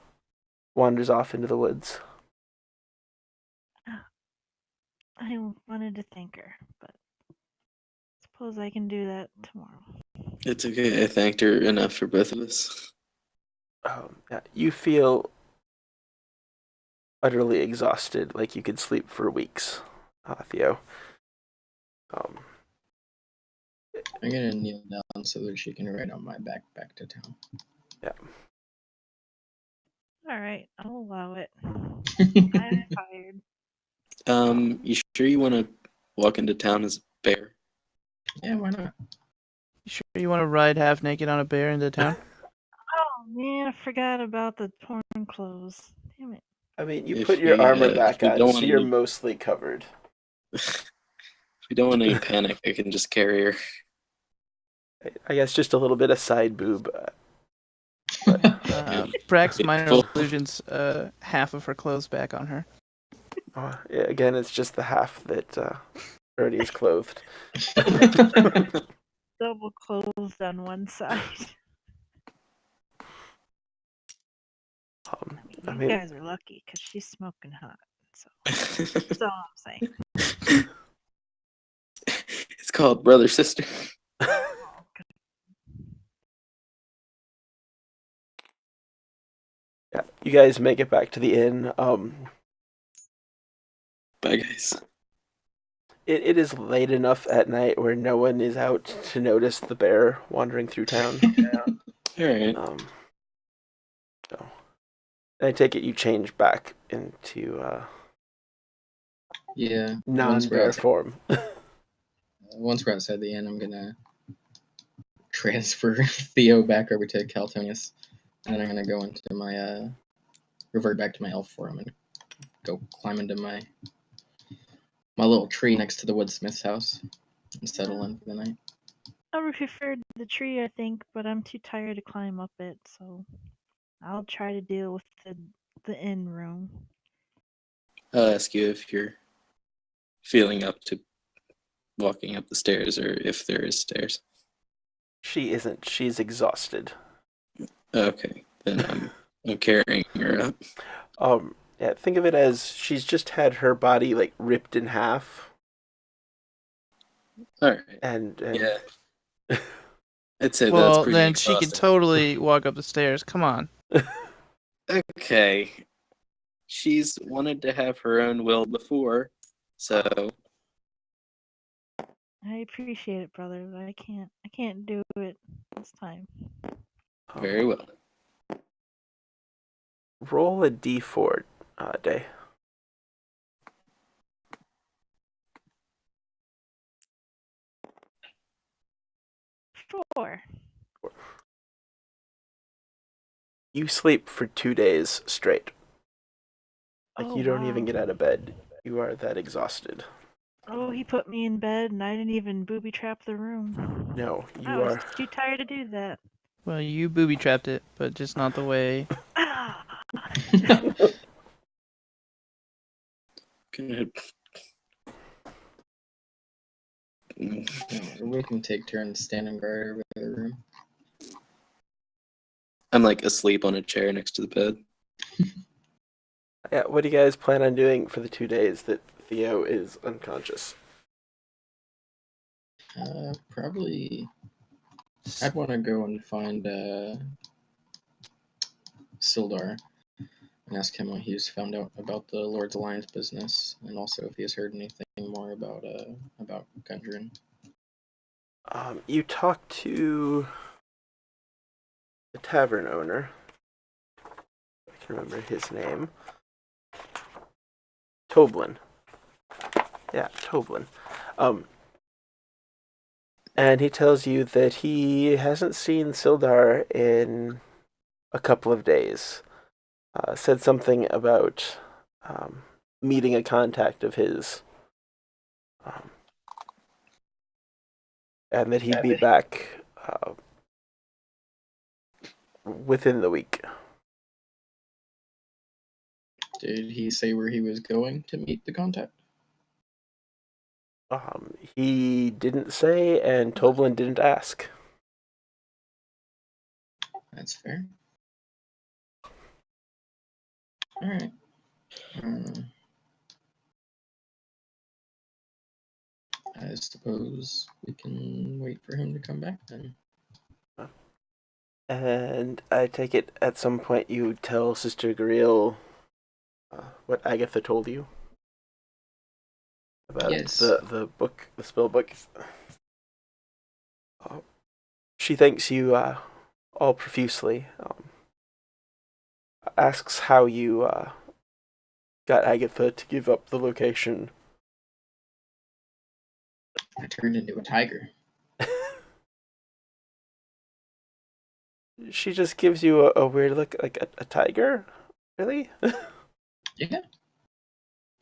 wanders off into the woods. I wanted to thank her, but suppose I can do that tomorrow. It's okay. I thanked her enough for both of us. Yeah, you feel utterly exhausted, like you could sleep for weeks, Theo. I'm gonna kneel down so that she can ride on my back to town. Yeah. All right, I'll allow it. I'm tired. You sure you want to walk into town as a bear? Yeah, why not? You sure you want to ride half naked on a bear into town? Oh man, I forgot about the torn clothes. Damn it. I mean, you If put your we, armor if back we on, don't so want you're any- mostly covered. If we don't want any panic, I can just carry her. I guess just a little bit of side boob. Brax Yeah, minor full- illusions half of her clothes back on her. Yeah, again, it's just the half that already is clothed. Double clothed on one side. You guys are lucky because she's smoking hot. So that's all I'm saying. It's called brother sister. Yeah, you guys make it back to the inn. Bye, guys. It is late enough at night where no one is out to notice the bear wandering through town. All right. So I take it you change back into Yeah. non-bear form. Once we're outside the inn, I'm gonna transfer Theo back over to Caltonius, and I'm gonna go into my revert back to my elf form and go climb into my little tree next to the woodsmith's house and settle in for the night. I would prefer the tree, I think, but I'm too tired to climb up it, so I'll try to deal with the inn room. I'll ask you if you're feeling up to walking up the stairs or if there is stairs. She isn't. She's exhausted. Okay, then I'm carrying her up. Yeah, think of it as she's just had her body like ripped in half. All right. And Yeah. I'd say that's Well, pretty then she can exhausting. totally walk up the stairs. Come on. Okay. She's wanted to have her own will before, so I appreciate it, brother, but I can't do it this time. very well. Roll a d4. day. Four. You sleep for 2 days straight. Like, Oh, you don't even wow. get out of bed. You are that exhausted. Oh, he put me in bed and I didn't even booby trap the room. No, I you was are. too tired to do that. Well, you booby trapped it, but just not the way. Ah! Good. We can take turns standing guard over the room. I'm like asleep on a chair next to the bed. Yeah, what do you guys plan on doing for the 2 days that Theo is unconscious? Probably, I'd want to go and find Sildar and ask him what he's found out about the Lord's Alliance business, and also if he has heard anything more about Gundren. You talk to the tavern owner. I can remember his name. Toblin. Yeah, Toblin. And he tells you that he hasn't seen Sildar in a couple of days. Said something about meeting a contact of his, and that he'd be back within the week. Did he say where he was going to meet the contact? He didn't say, and Toblin didn't ask. That's fair. All right. I suppose we can wait for him to come back then. And I take it at some point you tell Sister Gariel what Agatha told you about Yes. the book, the spell book. She thanks you all profusely. Asks how you got Agatha to give up the location. I turned into a tiger. She just gives you a weird look, like a tiger? Really? Yeah.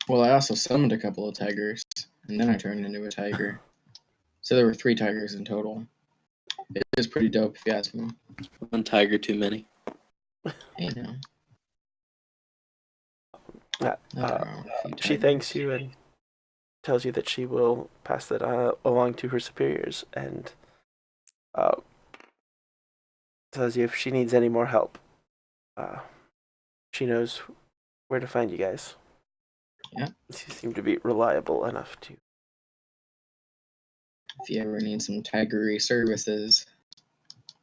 Well, I also summoned a couple of tigers, and then I turned into a tiger. So there were 3 tigers in total. It was pretty dope, if you ask me. One tiger too many. Hey, now. Yeah, Nothing wrong with a few she tigers. thanks you and tells you that she will pass that along to her superiors, and tells you if she needs any more help, she knows where to find you guys. Yeah. You seem to be reliable enough to. If you ever need some tigery services,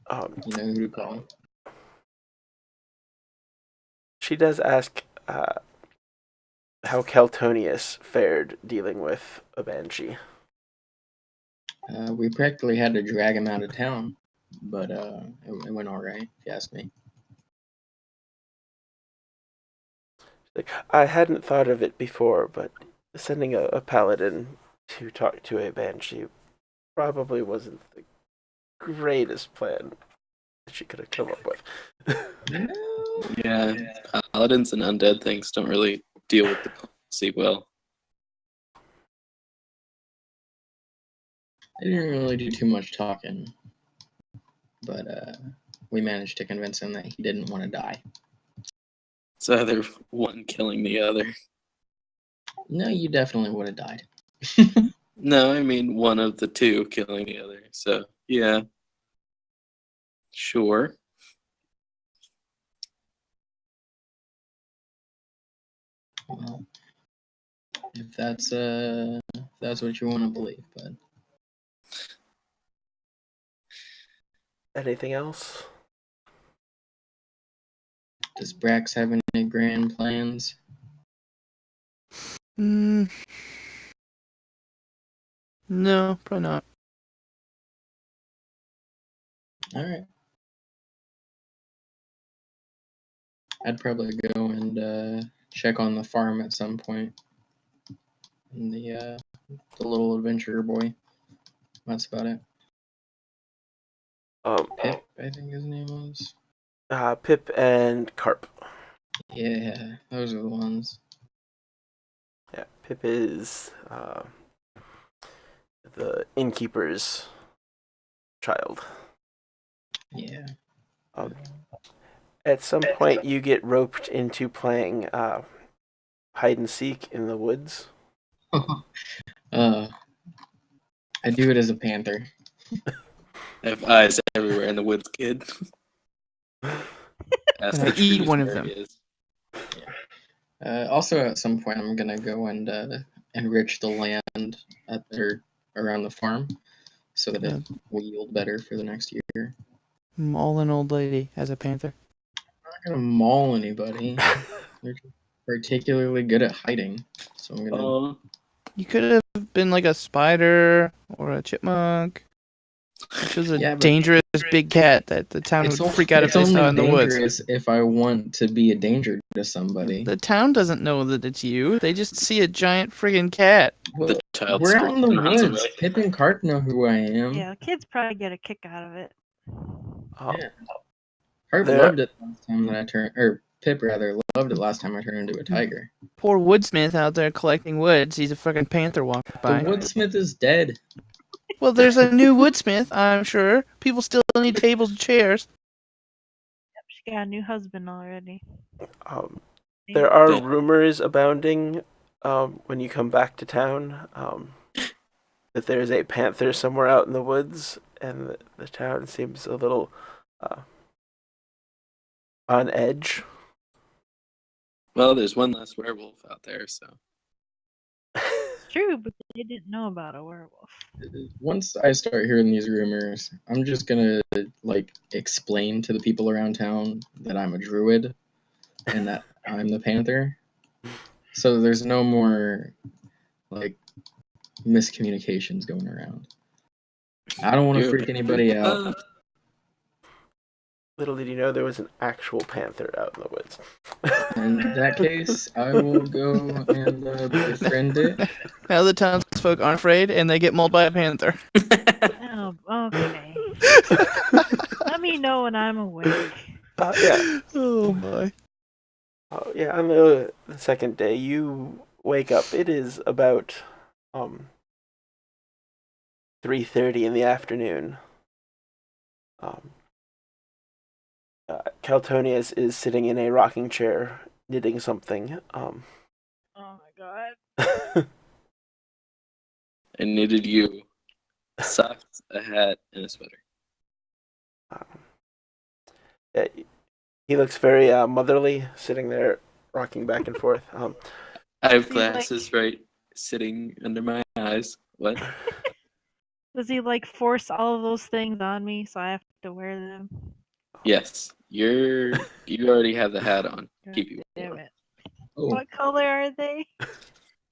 you know who to call. She does ask how Keltonius fared dealing with a banshee. We practically had to drag him out of town, but it went all right, if you ask me. Like, I hadn't thought of it before, but sending a paladin to talk to a banshee probably wasn't the greatest plan that she could have come up with. Yeah, paladins and undead things don't really deal with diplomacy well. I didn't really do too much talking, but we managed to convince him that he didn't want to die. It's either one killing the other. No, you definitely would have died. No, I mean one of the two killing the other. So, yeah. Sure. Well, if that's what you want to believe, but Anything else? does Brax have any grand plans? No, probably not. All right. I'd probably go and check on the farm at some point. And the little adventurer boy. That's about it. Pip, I think his name was. Pip and Carp. Yeah, those are the ones. Yeah, Pip is the innkeeper's child. Yeah. At some point, you get roped into playing hide and seek in the woods. I do it as a panther. I have eyes everywhere in the woods, kid. That's And I the eat truth one of where them. he is. Also, at some point, I'm gonna go and enrich the land around the farm, so that it will yield better for the next year. Maul an old lady as a panther. I'm not gonna maul anybody. They're particularly good at hiding, so I'm gonna. You could have been like a spider or a chipmunk. Which was a Yeah, but dangerous big cat that the town would freak out if it's they saw only in the woods. dangerous if I want to be a danger to somebody. The town doesn't know that it's you. They just see a giant friggin' cat. Well, The child we're out in the screams and runs woods. away. Pip and Carp know who I am. Yeah, kids probably get a kick out of it. Yeah. Carp loved it last time that I turned, or Pip rather loved it last time I turned into a tiger. Poor woodsmith out there collecting wood sees a fucking panther walk by. The woodsmith is dead. Well, there's a new woodsmith, I'm sure. People still need tables and chairs. Yep, she got a new husband already. There are rumors abounding when you come back to town that there's a panther somewhere out in the woods, and the town seems a little on edge. Well, there's one less werewolf out there, so. True, but they didn't know about a werewolf. Once I start hearing these rumors, I'm just gonna explain to the people around town that I'm a druid and that I'm the panther. So there's no more miscommunications going around. I don't want to freak anybody out. Little did you know there was an actual panther out in the woods. In that case, I will go and befriend it. Now the townsfolk aren't afraid, and they get mauled by a panther. Oh, okay. Let me know when I'm awake. Yeah. Oh my. Yeah, on the second day, you wake up. It is about 3:30 in the afternoon. Caltonius is sitting in a rocking chair, knitting something. Oh my god. I knitted you socks, a hat, and a sweater. Yeah, he looks very motherly, sitting there, rocking back and forth. I have glasses right sitting under my eyes. What? Does he force all of those things on me so I have to wear them? Yes, you already have the hat on. God Keep you damn warm. it. Oh. What color are they?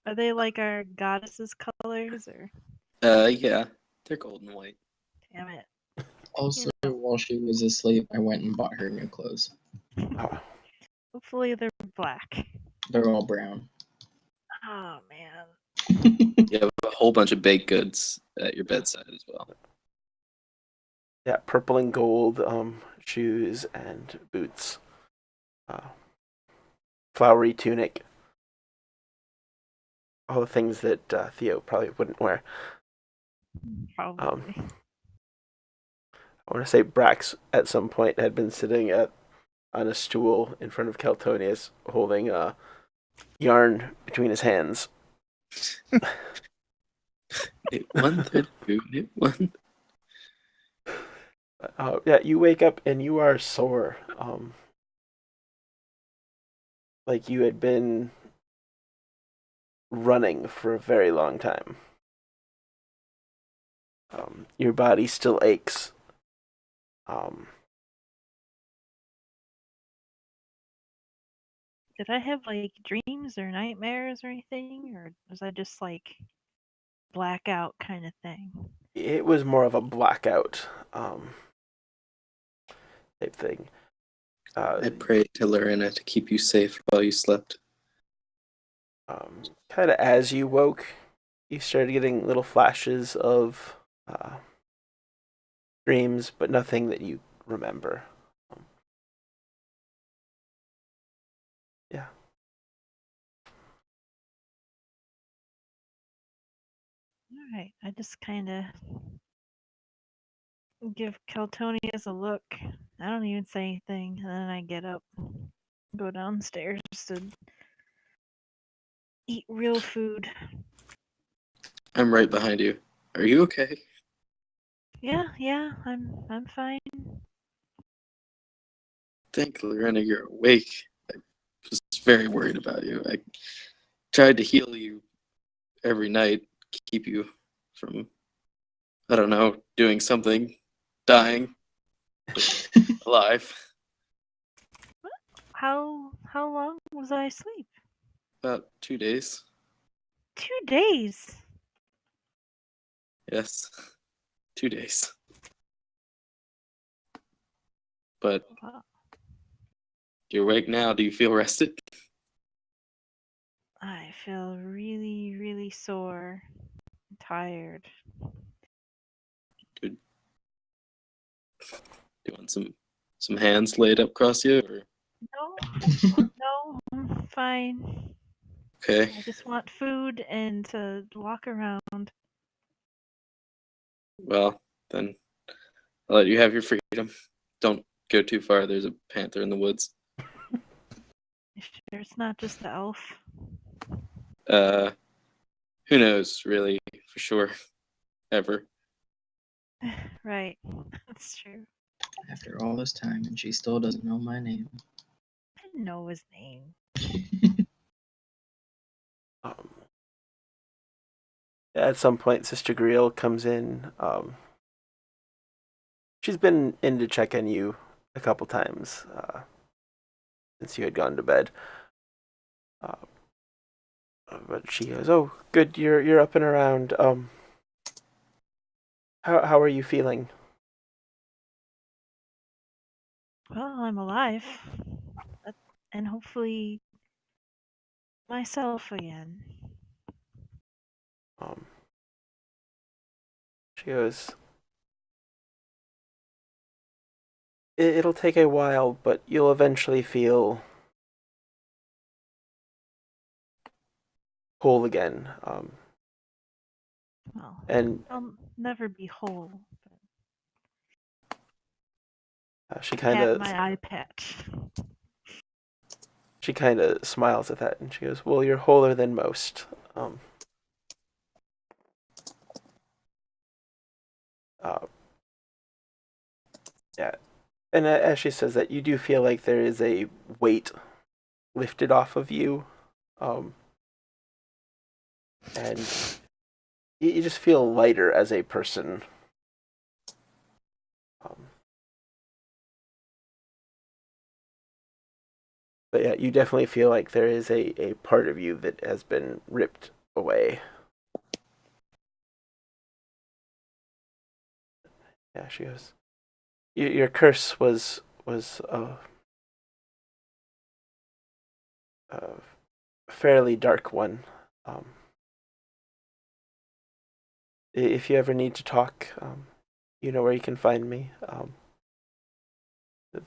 Are they our goddess's colors or? Yeah, they're gold and white. Damn it. Also, while she was asleep, I went and bought her new clothes. Hopefully they're black. They're all brown. Oh man. You have a whole bunch of baked goods at your bedside as well. Yeah, purple and gold shoes and boots. Flowery tunic. All the things that Theo probably wouldn't wear. Probably. I want to say Brax at some point had been sitting on a stool in front of Caltonius, holding yarn between his hands. Knit one, knit one. Yeah, you wake up and you are sore. Like you had been running for a very long time. Your body still aches. Did I have dreams or nightmares or anything, or was I just blackout kind of thing? It was more of a blackout type thing. I prayed to Lorena to keep you safe while you slept. Kind of as you woke, you started getting little flashes of dreams, but nothing that you remember. Yeah. All right, I just kind of give Keltonius a look. I don't even say anything, and then I get up, go downstairs to eat real food. I'm right behind you. Are you okay? Yeah, I'm fine. Thank Lorena, you're awake. I was very worried about you. I tried to heal you every night, keep you from, I don't know, doing something, dying, alive. How long was I asleep? About 2 days. 2 days. Yes, 2 days. But Wow. you're awake now. Do you feel rested? I feel really sore, and tired. Good. Do you want some hands laid up across you? Or? No, I'm fine. Okay. I just want food and to walk around. Well, then I'll let you have your freedom. Don't go too far. There's a panther in the woods. You sure it's not just the elf? Uh, who knows, really, for sure, ever. Right, that's true. After all this time, and she still doesn't know my name. I didn't know his name. Um, at some point, Sister Griel comes in. She's been in to check on you a couple times since you had gone to bed. But she goes, "Oh, good, you're up and around. How are you feeling?" Well, I'm alive. And hopefully myself again. Um, she goes, It'll take a while, but you'll eventually feel whole again. Well, And I'll never be whole. she But kind pat of my eye patch. she kind of smiles at that, and she goes, "Well, you're wholer than most." Um, uh, yeah, and as she says that, you do feel like there is a weight lifted off of you, um, and you just feel lighter as a person. Um, but yeah, you definitely feel like there is a part of you that has been ripped away. Yeah, she goes. Your curse was a fairly dark one. Um, if you ever need to talk, you know where you can find me.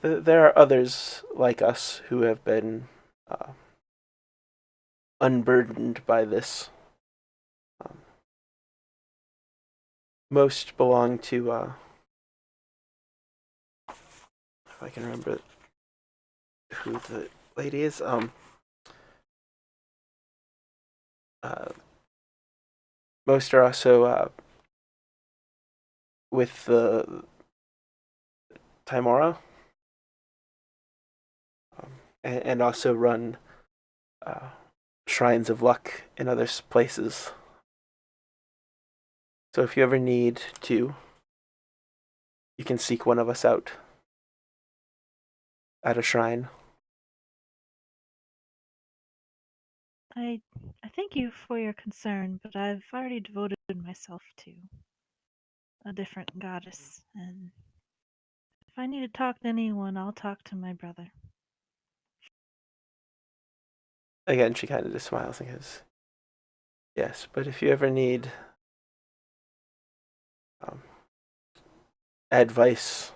There are others like us who have been unburdened by this. Um, most belong to, if I can remember who the lady is. Uh, most are also with the Timora, and also run uh, shrines of luck in other places. So if you ever need to, you can seek one of us out at a shrine. I thank you for your concern, but I've already devoted myself to a different goddess, and if I need to talk to anyone, I'll talk to my brother. again, she kind of just smiles and goes, "Yes, but if you ever need advice,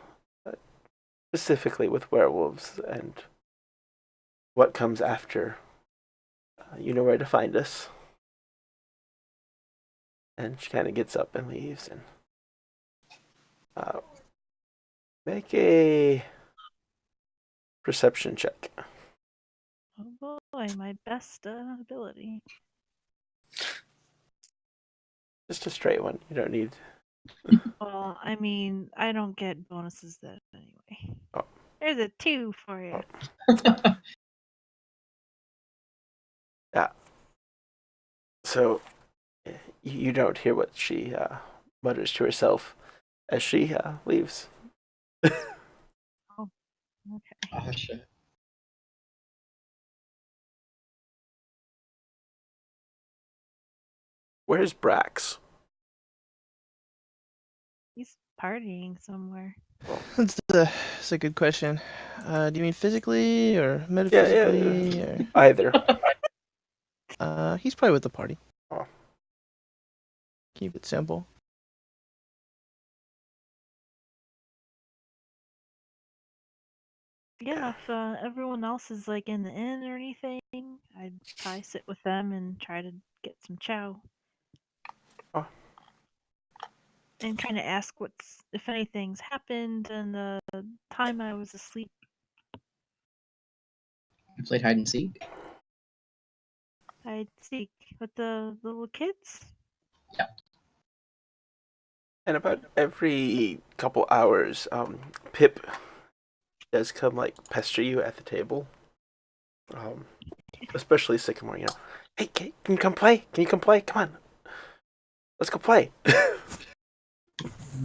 specifically with werewolves and what comes after, you know where to find us." And she kind of gets up and leaves. And make a perception check. Oh boy, my best ability. Just a straight one. You don't need. Well, I mean, I don't get bonuses that anyway. Oh. There's a 2 for you. Yeah. So you don't hear what she mutters to herself as she leaves. Oh, okay. Oh shit. Where's Brax? He's partying somewhere. That's a good question. Do you mean physically or metaphysically? Yeah. Either. He's probably with the party. Oh. Keep it simple. Yeah, if everyone else is like in the inn or anything, I'd probably sit with them and try to get some chow. Oh. And kind of ask if anything's happened in the time I was asleep. You played hide and seek? I'd seek with the little kids. And about every couple hours, Pip does come like pester you at the table. Especially Sycamore, you know. Hey, can you come play? Can you come play? Come on. Let's go play. A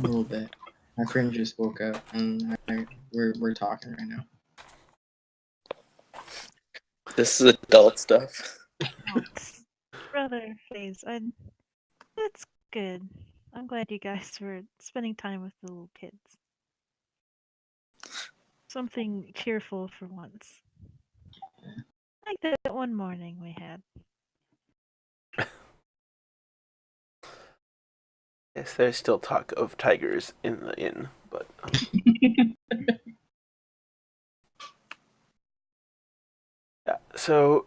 little bit. My friend just woke up, and we're talking right now. This is adult stuff. Brother phase. That's good. I'm glad you guys were spending time with the little kids. Something cheerful for once. Like that one morning we had. Yes, there's still talk of tigers in the inn, but yeah. So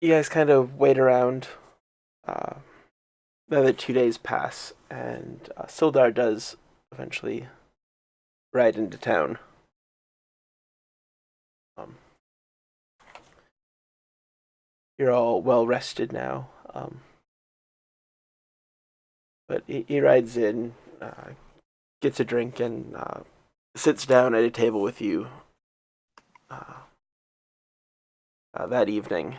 you guys kind of wait around. Another 2 days pass, and Sildar does eventually ride into town. You're all well rested now, but he rides in, gets a drink, and sits down at a table with you that evening.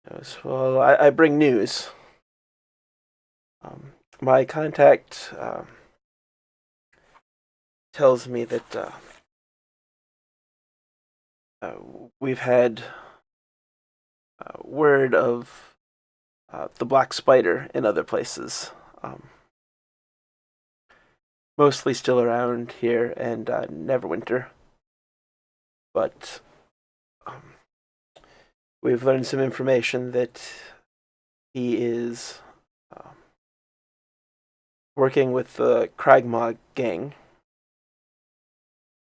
He goes, "Well, I bring news. My contact tells me that we've had word of the Black Spider in other places. Mostly still around here and Neverwinter. But we've learned some information that he is working with the Kragmaw gang.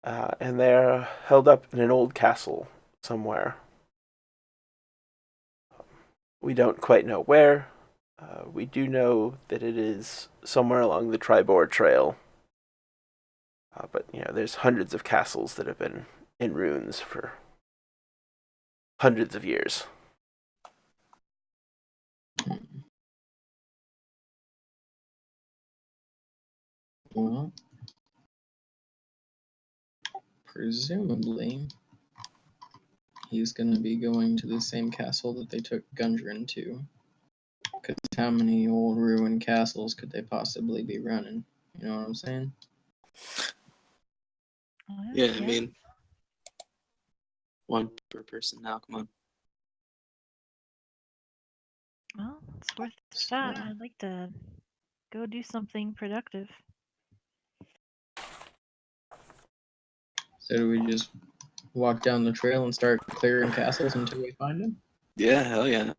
And they're held up in an old castle somewhere. We don't quite know where. We do know that it is somewhere along the Tribor Trail. But, you know, there's hundreds of castles that have been in ruins for hundreds of years. Well, presumably, he's going to be going to the same castle that they took Gundren to. Because how many old ruined castles could they possibly be running? You know what I'm saying? Yeah, I mean, one per person now. Come on. Well, it's worth a shot. I'd like to go do something productive. So do we just walk down the trail and start clearing castles until we find him? Yeah, hell yeah.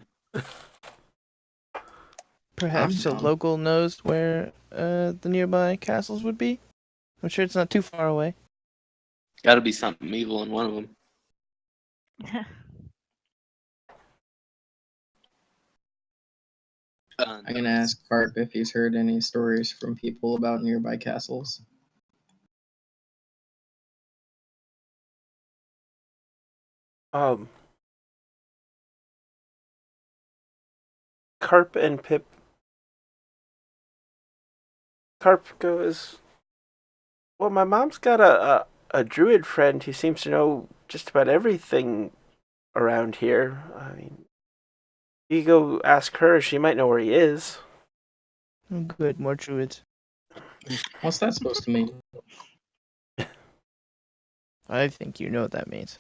Perhaps a down. local knows where the nearby castles would be. I'm sure it's not too far away. Got to be something evil in one of them. I'm gonna ask Carp if he's heard any stories from people about nearby castles. Carp and Pip. Carp goes, well, my mom's got a druid friend who seems to know just about everything around here. I mean, you go ask her, she might know where he is. Oh, good, more druids. What's that supposed to mean? I think you know what that means.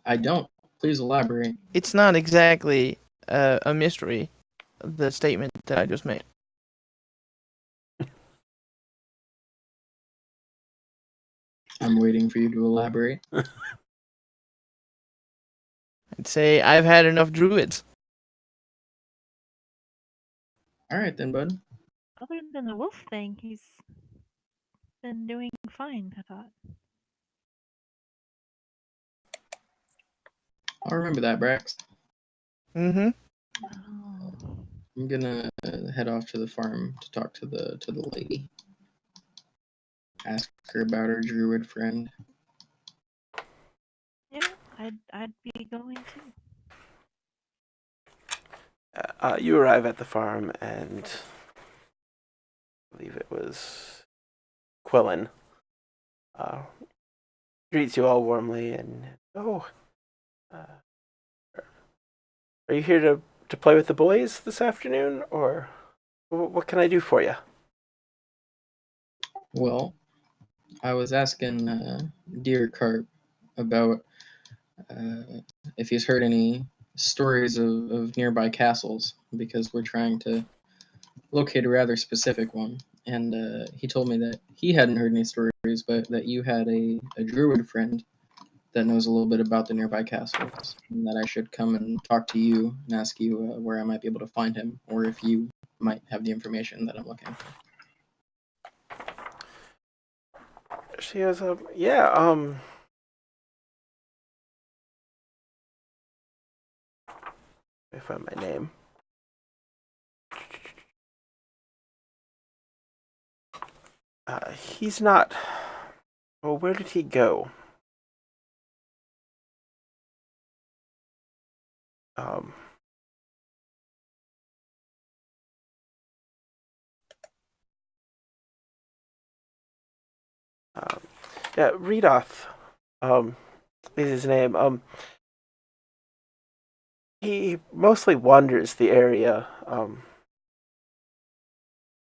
I don't. Please elaborate. It's not exactly a mystery, the statement that I just made. I'm waiting for you to elaborate. I'd say I've had enough druids. All right then, bud. Other than the wolf thing, he's been doing fine, I thought. I'll remember that, Brax. Mm-hmm. Oh. I'm gonna head off to the farm to talk to the lady. Ask her about her druid friend. Yeah, I'd be going too. You arrive at the farm, and I believe it was Quillen. Greets you all warmly, and are you here to play with the boys this afternoon, or what can I do for you? Well, I was asking Dear Carp about if he's heard any stories of nearby castles, because we're trying to locate a rather specific one. And he told me that he hadn't heard any stories, but that you had a druid friend that knows a little bit about the nearby castles, and that I should come and talk to you and ask you where I might be able to find him, or if you might have the information that I'm looking for. She goes, yeah, let me find my name. He's not. Well, where did he go? Yeah, Redoth, is his name. He mostly wanders the area.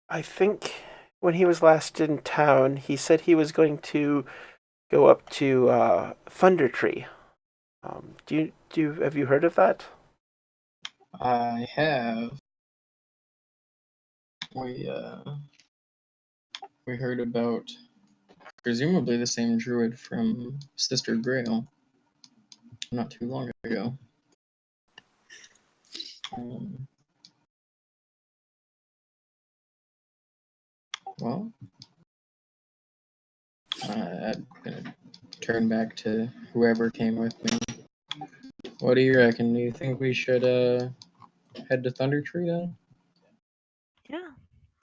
I think when he was last in town, he said he was going to go up to Thunder Tree. Have you heard of that? I have. We heard about presumably the same druid from Sister Grail not too long ago. Well, I'm gonna turn back to whoever came with me. What do you reckon? Do you think we should head to Thunder Tree then? Yeah,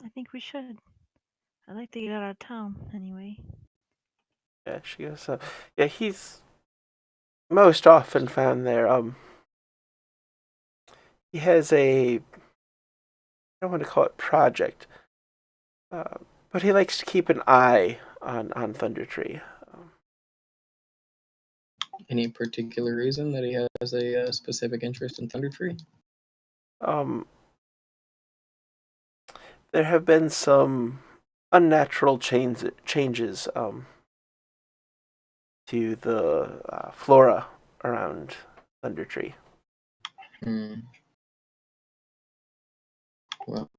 I think we should. I'd like to get out of town anyway. Yeah, she goes, yeah, he's most often found there. He has I don't want to call it project, but he likes to keep an eye on Thunder Tree. Any particular reason that he has a specific interest in Thunder Tree? There have been some unnatural changes to the flora around Thunder Tree. Well,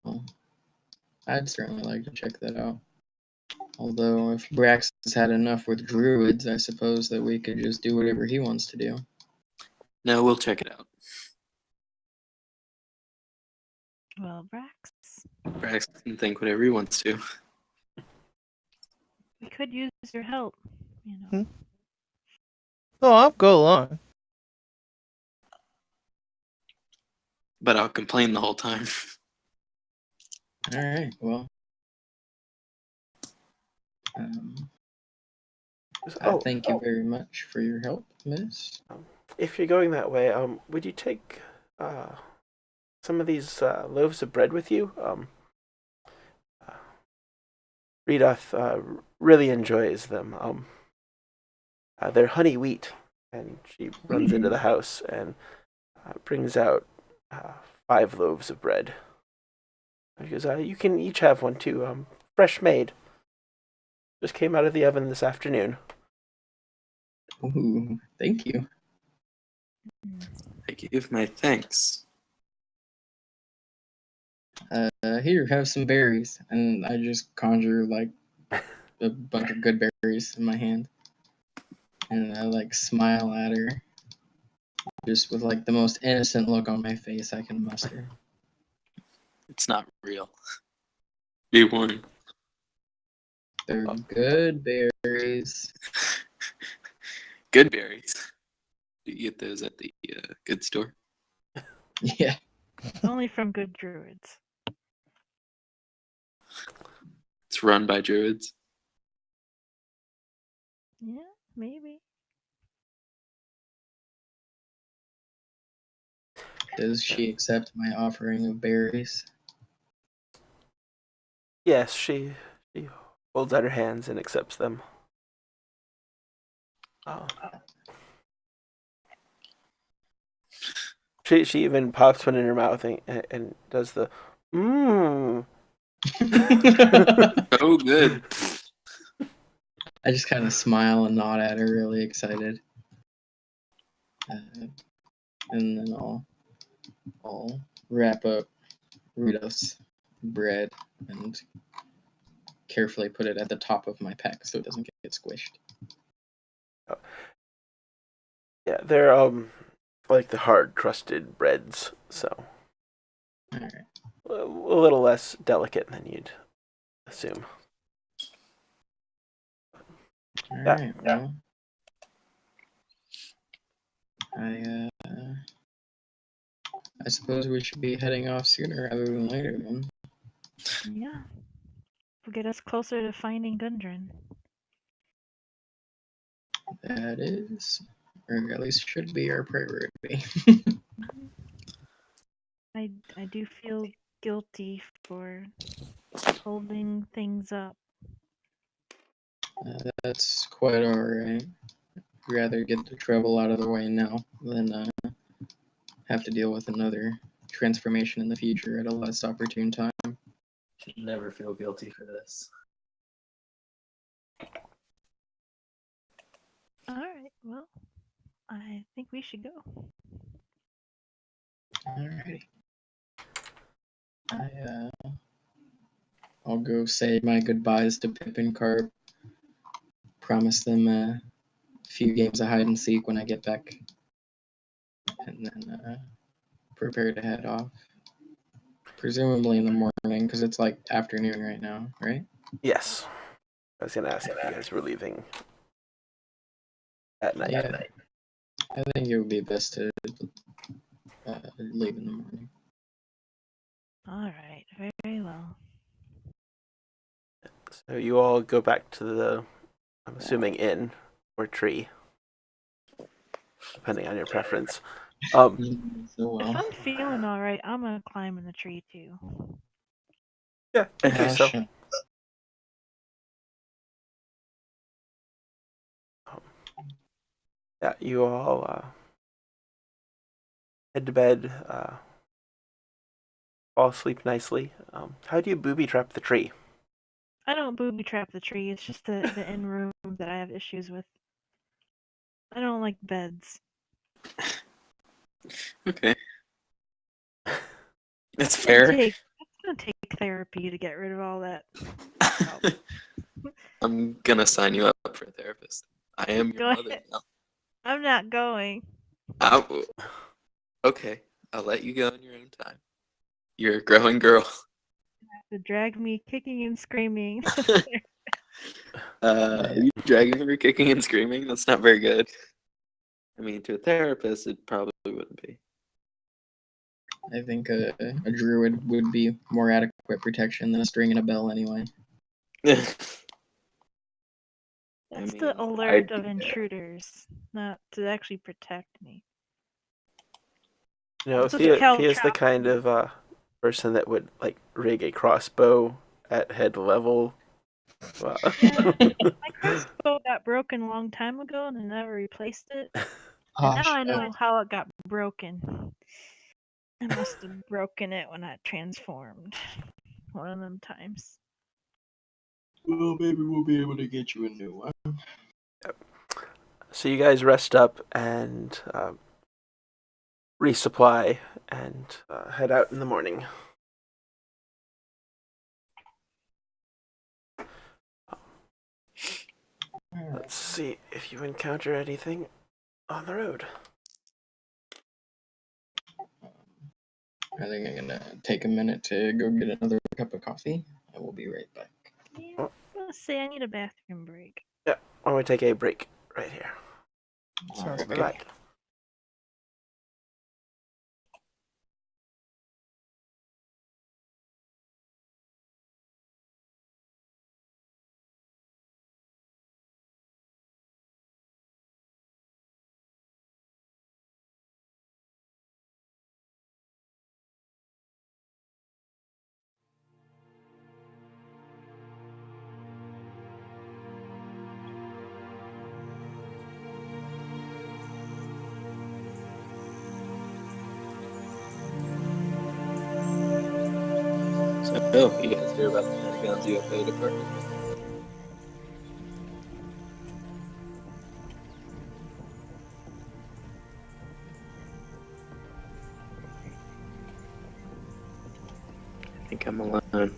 I'd certainly like to check that out. Although, if Brax has had enough with druids, I suppose that we could just do whatever he wants to do. No, we'll check it out. Well, Brax, Brax can think whatever he wants to. we could use your help. You know. Oh, I'll go along. But I'll complain the whole time. All right. Well, thank you very much for your help, Miss. If you're going that way, would you take some of these loaves of bread with you? Rudolph really enjoys them. They're honey wheat, and she runs into the house and brings out 5 loaves of bread. She goes, you can each have one too, fresh made. Just came out of the oven this afternoon. Ooh, thank you. I give my thanks. Here, have some berries, and I just conjure like a bunch of good berries in my hand, and I like smile at her, just with like the most innocent look on my face I can muster. It's not real. Be warned. They're good berries. Good berries. Do you get those at the good store? Yeah. Only from good druids. It's run by druids. Yeah, maybe. Does she accept my offering of berries? Yes, she holds out her hands and accepts them. She even pops one in her mouth and does the mmm. Oh, good. I just kind of smile and nod at her, really excited. And then I'll wrap up Rudolph's bread and carefully put it at the top of my pack so it doesn't get squished. Yeah, they're like the hard crusted breads, so Alright. a little less delicate than you'd assume. Alright, well. I suppose we should be heading off sooner rather than later then. Yeah. Will get us closer to finding Gundren. That is, or at least should be our priority. I do feel guilty for holding things up. That's quite alright. I'd rather get the trouble out of the way now than have to deal with another transformation in the future at a less opportune time. Should never feel guilty for this. Alright, well, I think we should go. Alrighty. I'll go say my goodbyes to Pip and Carp. Promise them a few games of hide and seek when I get back. And then prepare to head off. Presumably in the morning, because it's like afternoon right now, right? Yes, I was gonna ask if you guys were leaving at night. Yeah. I think it would be best to leave in the morning. Alright, very well. So you all go back to the, I'm assuming, inn or tree, depending on your preference. So If I'm feeling alright, I'm gonna climb in the tree too. Yeah, I think so. Sure. Yeah, you all head to bed, fall asleep nicely. How do you booby trap the tree? I don't booby trap the tree, it's just the in room that I have issues with. I don't like beds. Okay. That's fair. It's gonna take therapy to get rid of all that. I'm gonna sign you up for a therapist. I am your Go mother ahead. now. I'm not going. Okay, I'll let you go in your own time. You're a growing girl. To drag me kicking and screaming. You dragging her kicking and screaming? That's not very good. I mean, to a therapist, it probably wouldn't be. I think a druid would be more adequate protection than a string and a bell anyway. That's I the mean, alert I'd of do that. intruders, not to actually protect me. You know, That's what the Thea is the caltrop kind of person that would like rig a crossbow at head level. Wow. My crossbow got broken a long time ago and I never replaced it. And now I know how it got broken. I must have broken it when I transformed. One of them times. Well, maybe we'll be able to get you a new one. So you guys rest up and resupply and head out in the morning. Let's see if you encounter anything on the road. I think I'm gonna take a minute to go get another cup of coffee. I will be right back. Yeah, I'm gonna say I need a bathroom break. Yeah, I'm going to take a break right here. Sounds We'll be good. back. So, you guys hear about the Pentagon's UFO department? I think I'm alone.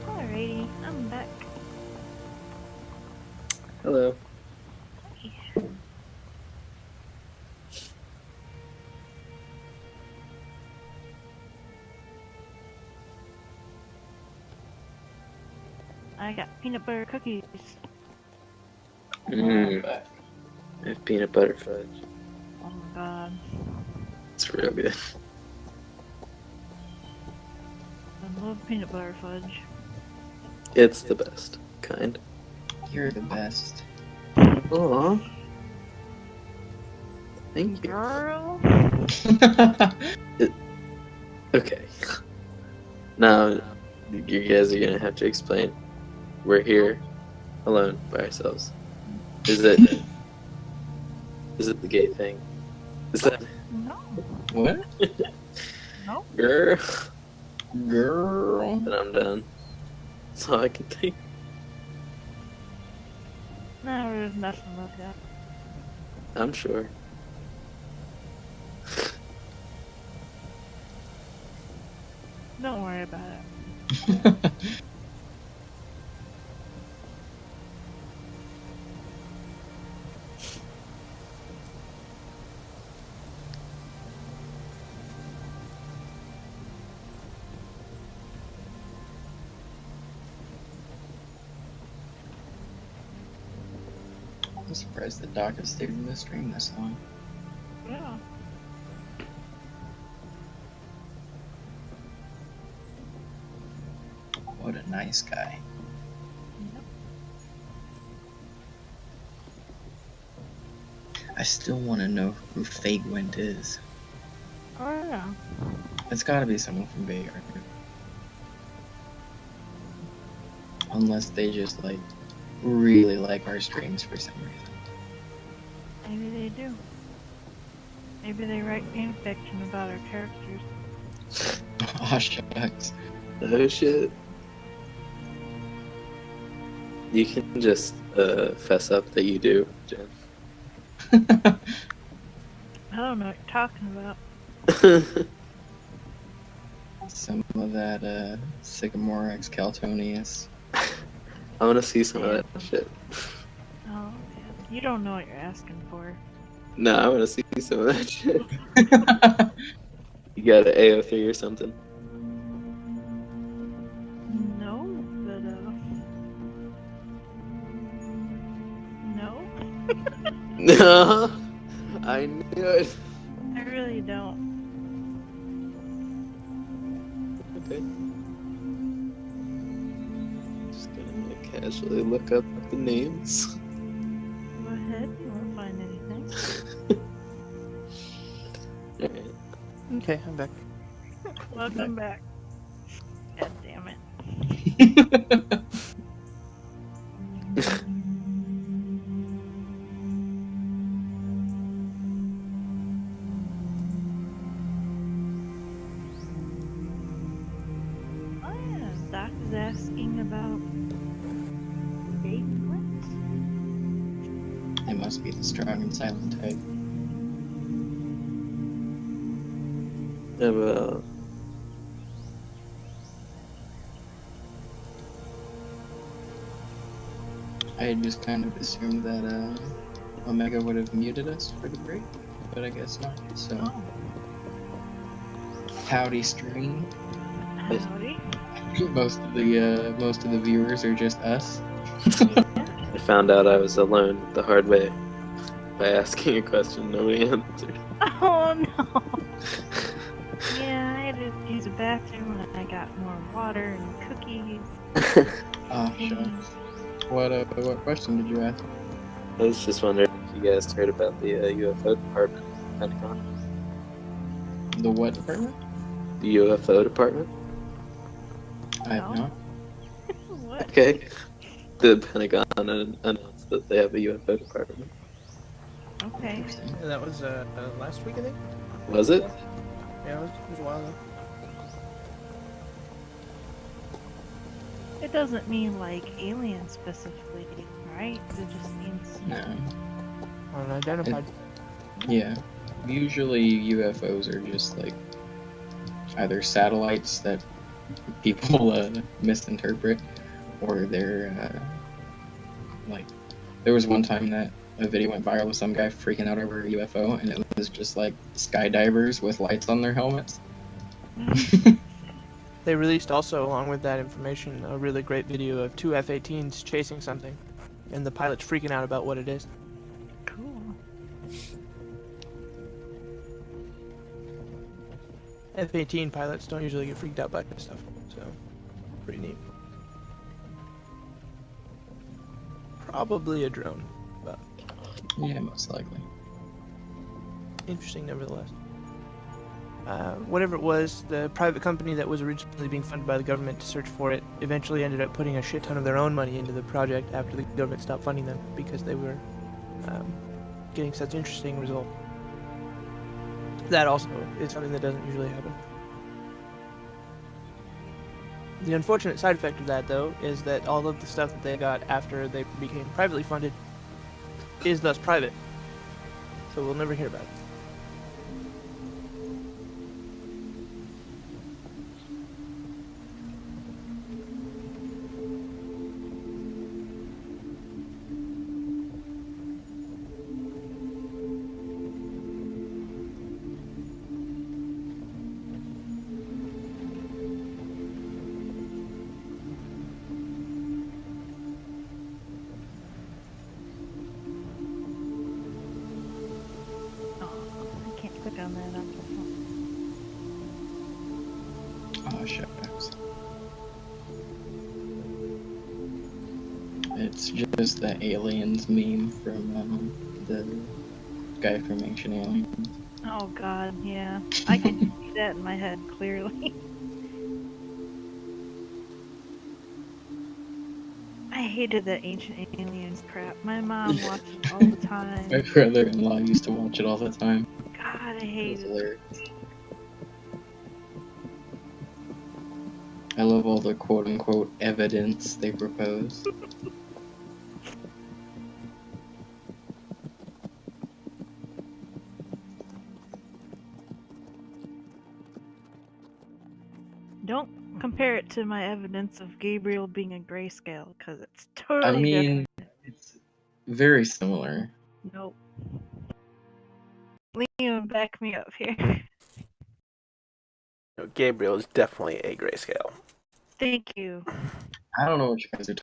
Alrighty, I'm back. Hello. I got peanut butter cookies. I have peanut butter fudge. Oh my god. It's real good. I love peanut butter fudge. It's the best kind. You're the best. Aw. Thank you. Girl. Okay. Now, you guys are gonna have to explain. We're here, alone, by ourselves. Is it the gay thing? Is that No. What? No. girl? Girl. Then I'm done. That's all I can think. No, there's nothing like that. I'm sure. Don't worry about it. I'm surprised the doc has stayed in the stream this long. Yeah. What a nice guy. Yep. I still want to know who Fagwent is. Oh yeah. It's gotta be someone from Bityard. Unless they just, like, really like our streams for some reason. Maybe they do. Maybe they write fanfiction about our characters. Aw, shucks. Oh shit. You can just fess up that you do, Jen. I don't know what you're talking about. Some of that, Sycamore X Caltonius. I want to see some of that shit. Oh, man. You don't know what you're asking for. No, I want to see some of that shit. You got an AO3 or something? No, but no. No, I knew it. I really don't. Okay. Just gonna casually look up the names. Go ahead. You won't find anything. Alright. Okay, I'm back. Welcome back. God damn it. Oh yeah, Doc is asking about Fagwent. It must be the strong and silent type. About I had just kind of assumed that Omega would have muted us for the break, but I guess not. So, Oh, howdy stream. howdy. Most of the viewers are just us. I found out I was alone the hard way by asking a question nobody answered. Oh no. Yeah, I had to use a bathroom and I got more water and cookies. Oh, shucks. What question did you ask? I was just wondering if you guys heard about the UFO department at the Pentagon. The what department? The UFO department? I have No. not. What? Okay. The Pentagon announced that they have a UFO department. Okay. Interesting. That was last week, I think. Was it? Yeah, it was a while ago. It doesn't mean like alien specifically, right? It just means No. Unidentified. Yeah. Usually UFOs are just like either satellites that people misinterpret, or they're like, there was one time that a video went viral with some guy freaking out over a UFO, and it was just like skydivers with lights on their helmets. They released also, along with that information, a really great video of two F-18s chasing something, and the pilot's freaking out about what it is. cool. F-18 pilots don't usually get freaked out by this stuff, so pretty neat. Probably a drone, but Yeah, most likely. interesting nevertheless. Whatever it was, the private company that was originally being funded by the government to search for it eventually ended up putting a shit ton of their own money into the project after the government stopped funding them because they were getting such interesting results. That also is something that doesn't usually happen. The unfortunate side effect of that, though, is that all of the stuff that they got after they became privately funded is thus private. So we'll never hear about it. I can't click on that on the phone. Oh, shucks. It's just the aliens meme from the guy from Ancient Aliens. Oh god, yeah. I can see that in my head clearly. I hated that Ancient Aliens crap. My mom watched it all the My time. brother-in-law used to watch it all the time. God, I It was hated it. hilarious. I love all the quote-unquote evidence they propose. Don't compare it to my evidence of Gabriel being a grayscale, because it's I totally mean, it's very similar. different. Nope. Liam, back me up here. Gabriel is definitely a grayscale. Thank you. I don't know what you guys are